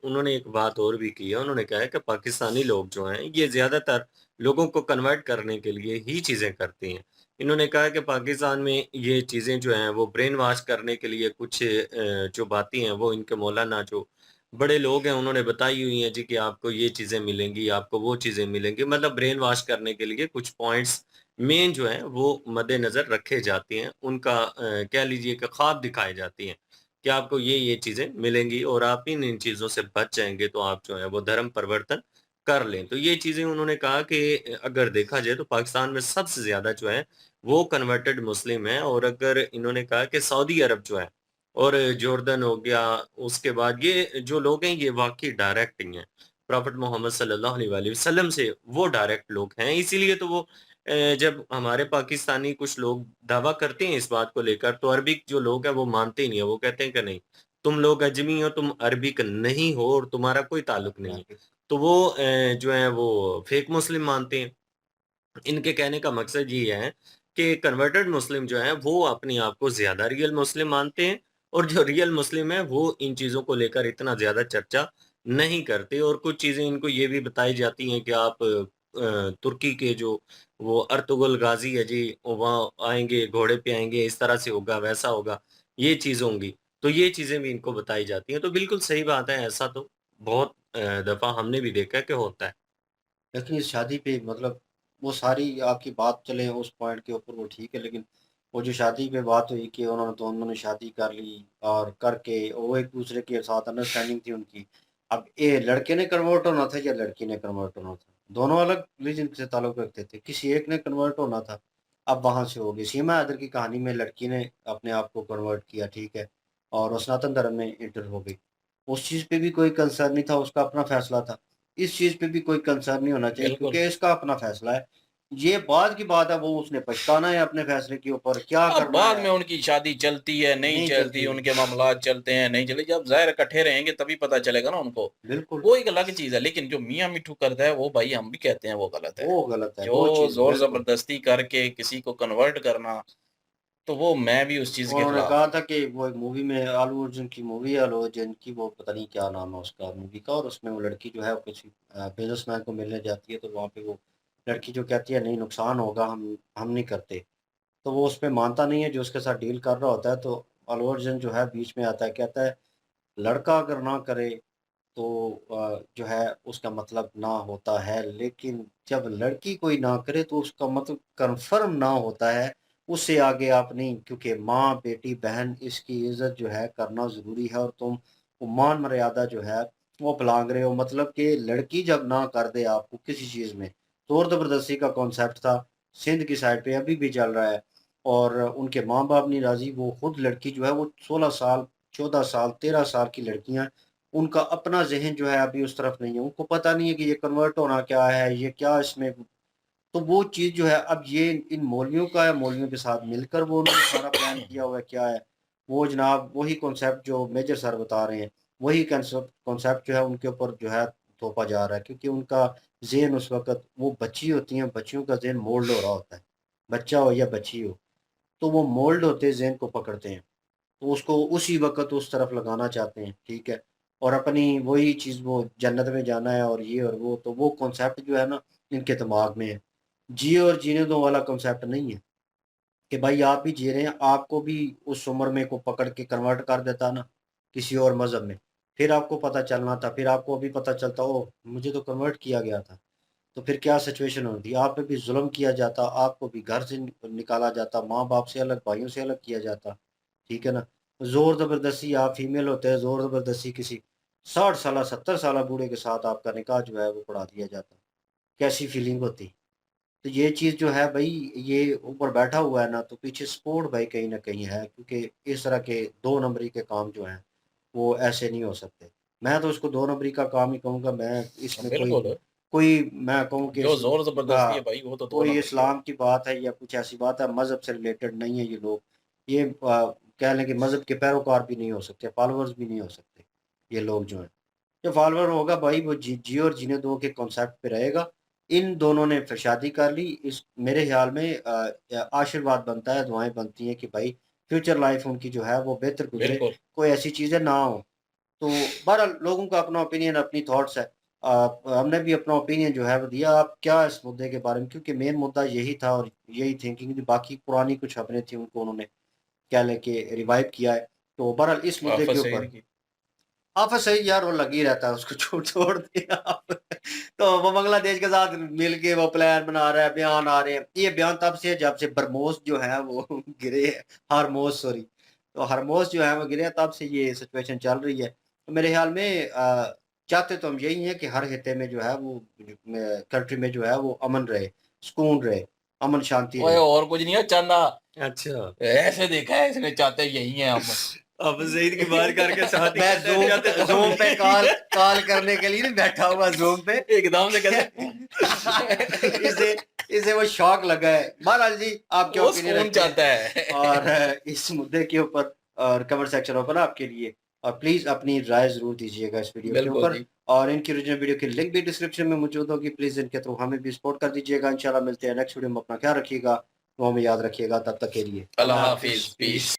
उन्होंने एक बात और भी की है, उन्होंने कहा है कि पाकिस्तानी लोग जो हैं, ये ज़्यादातर लोगों को कन्वर्ट करने के लिए ही चीज़ें करती हैं। इन्होंने कहा कि पाकिस्तान में ये चीज़ें जो हैं, वो ब्रेन वॉश करने के लिए कुछ जो बातें हैं, वो इनके मौलाना जो बड़े लोग हैं, उन्होंने बताई हुई हैं जी कि आपको ये चीज़ें मिलेंगी, आपको वो चीज़ें मिलेंगी। मतलब ब्रेन वॉश करने के लिए कुछ पॉइंट्स मेन जो हैं, वो मद्देनज़र रखे जाते हैं। उनका कह लीजिए कि ख्वाब दिखाए जाती हैं। कि आपको ये चीज़ें मिलेंगी और आप इन चीज़ों से बच जाएँगे तो आप जो है वो धर्म परिवर्तन कर लें। तो ये चीज़ें उन्होंने कहा कि अगर देखा जाए तो पाकिस्तान में सबसे ज़्यादा जो है वो कन्वर्टेड मुस्लिम हैं और अगर इन्होंने कहा कि सऊदी अरब जो है और जॉर्डन हो गया, उसके बाद ये जो लोग हैं ये वाक़ई डायरेक्ट ही हैं। प्रॉफ़ेट मोहम्मद सल्लल्लाहु अलैहि वसल्लम से वो डायरेक्ट लोग हैं, इसीलिए तो वो जब हमारे पाकिस्तानी कुछ लोग दावा करते हैं इस बात को लेकर, तो अरबिक जो लोग हैं वो मानते ही नहीं है। वो कहते हैं कि नहीं, तुम लोग अजमी हो, तुम अरबिक नहीं हो और तुम्हारा कोई ताल्लुक नहीं है। तो वो जो है वो फेक मुस्लिम मानते हैं। इनके कहने का मकसद ये है कि कन्वर्टेड मुस्लिम जो हैं वो अपने आप को ज़्यादा रियल मुस्लिम मानते हैं और जो रियल मुस्लिम हैं वो इन चीज़ों को लेकर इतना ज़्यादा चर्चा नहीं करते और कुछ चीज़ें इनको ये भी बताई जाती हैं कि आप तुर्की के जो वो अर्तुगरुल गाज़ी है जी, वहाँ आएँगे, घोड़े पे आएँगे, इस तरह से होगा, वैसा होगा, ये चीज़ होंगी। तो ये चीज़ें भी इनको बताई जाती हैं। तो बिल्कुल सही बात है, ऐसा तो बहुत दफ़ा हमने भी देखा है कि होता है। लेकिन इस शादी पे मतलब वो सारी आपकी बात चले उस पॉइंट के ऊपर वो ठीक है, लेकिन वो जो शादी पे बात हुई कि उन्होंने शादी कर ली और करके वो एक दूसरे के साथ अंडरस्टैंडिंग थी उनकी। अब ये लड़के ने कन्वर्ट होना था या लड़की ने कन्वर्ट होना था, दोनों अलग रिलीजन से ताल्लुक रखते थे, किसी एक ने कन्वर्ट होना था। अब वहां से हो गई सीमा हैदर की कहानी में लड़की ने अपने आप को कन्वर्ट किया, ठीक है, और वो सनातन धर्म में इंटर हो गई। उस चीज पे भी कोई कंसर्न नहीं था, उसका अपना फैसला था। इस चीज पे भी कोई कंसर्न नहीं होना चाहिए बिल्कुल। क्योंकि इसका अपना फैसला है। ये बाद की बात है, वो उसने पछताना है अपने फैसले के ऊपर, क्या अब करना बाद है। में उनकी शादी चलती है नहीं नहीं चलती, चलती, उनके मामलात चलते हैं नहीं चलते, जब जाहिर इकट्ठे रहेंगे तभी पता चलेगा ना उनको। बिल्कुल। वो एक अलग चीज है, लेकिन जो मियां मिठू करता है वो भाई हम भी कहते हैं वो गलत है। वो गलत है, जो वो चीज जोर बिल्कुल। जबरदस्ती करके किसी को कन्वर्ट करना, तो वो मैं भी उस चीज के उन्होंने खिलाफ कहा हूँ। था कि वो एक मूवी में आलू अर्जुन की मूवी है, आलू अर्जुन की, वो पता नहीं क्या नाम है उसका मूवी का, और उसमें वो लड़की जो है वो किसी बिजनेसमैन को मिलने जाती है, तो वहाँ पे वो लड़की जो कहती है नहीं नुकसान होगा, हम नहीं करते। तो वो उस पर मानता नहीं है जो उसके साथ डील कर रहा होता है, तो आलू अर्जुन जो है बीच में आता है, कहता है लड़का अगर ना करे तो जो है उसका मतलब ना होता है, लेकिन जब लड़की कोई ना करे तो उसका मतलब कंफर्म ना होता है। उससे आगे आप नहीं, क्योंकि माँ बेटी बहन इसकी इज्जत जो है करना ज़रूरी है, और तुम वो मान मर्यादा जो है वो भुलांग रहे हो। मतलब कि लड़की जब ना कर दे आपको किसी चीज़ में, जोर ज़बरदस्ती का कॉन्सेप्ट था, सिंध की साइड पे अभी भी चल रहा है, और उनके माँ बाप नहीं राज़ी, वो खुद लड़की जो है वो 16 साल, 14 साल, 13 साल की लड़कियां, उनका अपना ज़हन जो है अभी उस तरफ नहीं है, उनको पता नहीं है कि ये कन्वर्ट होना क्या है, ये क्या इसमें। तो वो चीज़ जो है अब ये इन मौलवियों का है, मौलवियों के साथ मिलकर वो उन्होंने सारा प्लान किया हुआ है, क्या है वो जनाब वही कॉन्सेप्ट जो मेजर सर बता रहे हैं, वही कॉन्सेप्ट जो है उनके ऊपर जो है थोपा जा रहा है, क्योंकि उनका ज़हन उस वक़्त, वो बच्ची होती हैं, बच्चियों का ज़हन मोल्ड हो रहा होता है, बच्चा हो या बच्ची हो, तो वो मोल्ड होते ज़हन को पकड़ते हैं, तो उसको उसी वक़्त उस तरफ लगाना चाहते हैं, ठीक है? और अपनी वही चीज़, वो जन्नत में जाना है और ये और वो, तो वो कॉन्सेप्ट जो है ना इनके दिमाग में है। जिए और जीने दो वाला कॉन्सेप्ट नहीं है कि भाई आप भी जी रहे हैं, आपको भी उस उम्र में को पकड़ के कन्वर्ट कर देता ना किसी और मज़हब में, फिर आपको पता चलना था, फिर आपको अभी पता चलता ओह! मुझे तो कन्वर्ट किया गया था। तो फिर क्या सिचुएशन होती? आप पे भी ज़ुल्म किया जाता, आपको भी घर से निकाला जाता, माँ-बाप से अलग, भाइयों से अलग किया जाता, ठीक है ना? ज़ोर ज़बरदस्ती, आप फीमेल होते हैं, ज़ोर ज़बरदस्ती किसी 60 साला, 70 साला बूढ़े के साथ आपका निकाह जो है वो पढ़ा दिया जाता। कैसी फीलिंग होती? तो ये चीज़ जो है भई, ये ऊपर बैठा हुआ है ना, तो पीछे सपोर्ट भाई कहीं न कहीं है, क्योंकि इस तरह के 2 नंबरी के काम जो हैं, वो ऐसे नहीं हो सकते। मैं तो इसको 2 नंबरी का काम ही कहूँगा, मैं इसमें कोई बिल्कुल। कोई मैं कहूँ कि जो जोर जबरदस्ती है हाँ, भाई वो तो दो कोई नंबर की है। इस्लाम की बात है या कुछ ऐसी बात है, मज़हब से रिलेटेड नहीं है ये लोग। ये कह लें कि मज़हब के पैरोकार भी नहीं हो सकते, फॉलोवर्स भी नहीं हो सकते, ये लोग जो हैं। जो फॉलोवर होगा भाई वो जियो और जीने दो के कॉन्सेप्ट पे रहेगा। इन दोनों ने फिर शादी कर ली, इस मेरे ख़्याल में आशीर्वाद बनता है, दुआएँ बनती हैं कि भाई फ्यूचर लाइफ़ उनकी जो है वो बेहतर गुज़रे, बिल्कुल। कोई ऐसी चीज़ें ना हो। तो बहरहाल लोगों का अपना ओपिनियन, अपनी थॉट्स है। हमने भी अपना ओपिनियन जो है वो दिया। आप क्या इस मुद्दे के बारे में, क्योंकि मेन मुद्दा यही था और यही थिंकिंग थी, बाकी पुरानी कुछ खबरें थी उनको उन्होंने कह लें कि रिवाइव किया है। तो बहरहाल इस मुद्दे के आफत ऊपर सईद की। आफत सईद यार वो लग ही रहता है, उसको छोड़ छोड़ दिया आप। तो वो बांग्लादेश के साथ मिलके वो प्लान बना रहा है, बयान आ रहे हैं। ये बयान तब से है जब से बरमोस जो है वो गिरे हैं, हारमोस सॉरी, तो हारमोस जो है वो गिरे हैं, तब से ये सिचुएशन चल रही है। तो मेरे ख्याल में चाहते तो हम यही हैं कि हर खित्ते में जो है वो कंट्री में जो है वो अमन रहे, सुकून रहे, अमन शांति ओए रहे। और कुछ नहीं है चंदा, अच्छा। ऐसे देखा है इसने, चाहते यही है हम। अब ज़ईद की बात करके शादी मैं करते हैं, चाहते तो हम ज़ूम पे यही है। कॉल करने के लिए नहीं बैठा हुआ ज़ूम पे। एकदम से कैसे इसे इसे वो शौक लगा है। बहरहाल जी, आप क्या वो ओपिनियन सुकून रखते हैं चाहता है। और इस मुद्दे के ऊपर, और कमेंट सेक्शन ओपन है आपके लिए, और प्लीज़ अपनी राय ज़रूर दीजिएगा इस वीडियो के बिल्कुल ऊपर, जी। और इनकी ओरिजिनल वीडियो की लिंक भी डिस्क्रिप्शन में मौजूद होगी। प्लीज़ इनके थ्रू हमें भी सपोर्ट कर दीजिएगा। इंशाल्लाह मिलते हैं नेक्स्ट वीडियो में। अपना ख्याल रखिएगा, दुआ में याद रखिएगा। तब तक के लिए अल्लाह अल्लाह हाफिज, हाफ़िज़, पीस। पीस।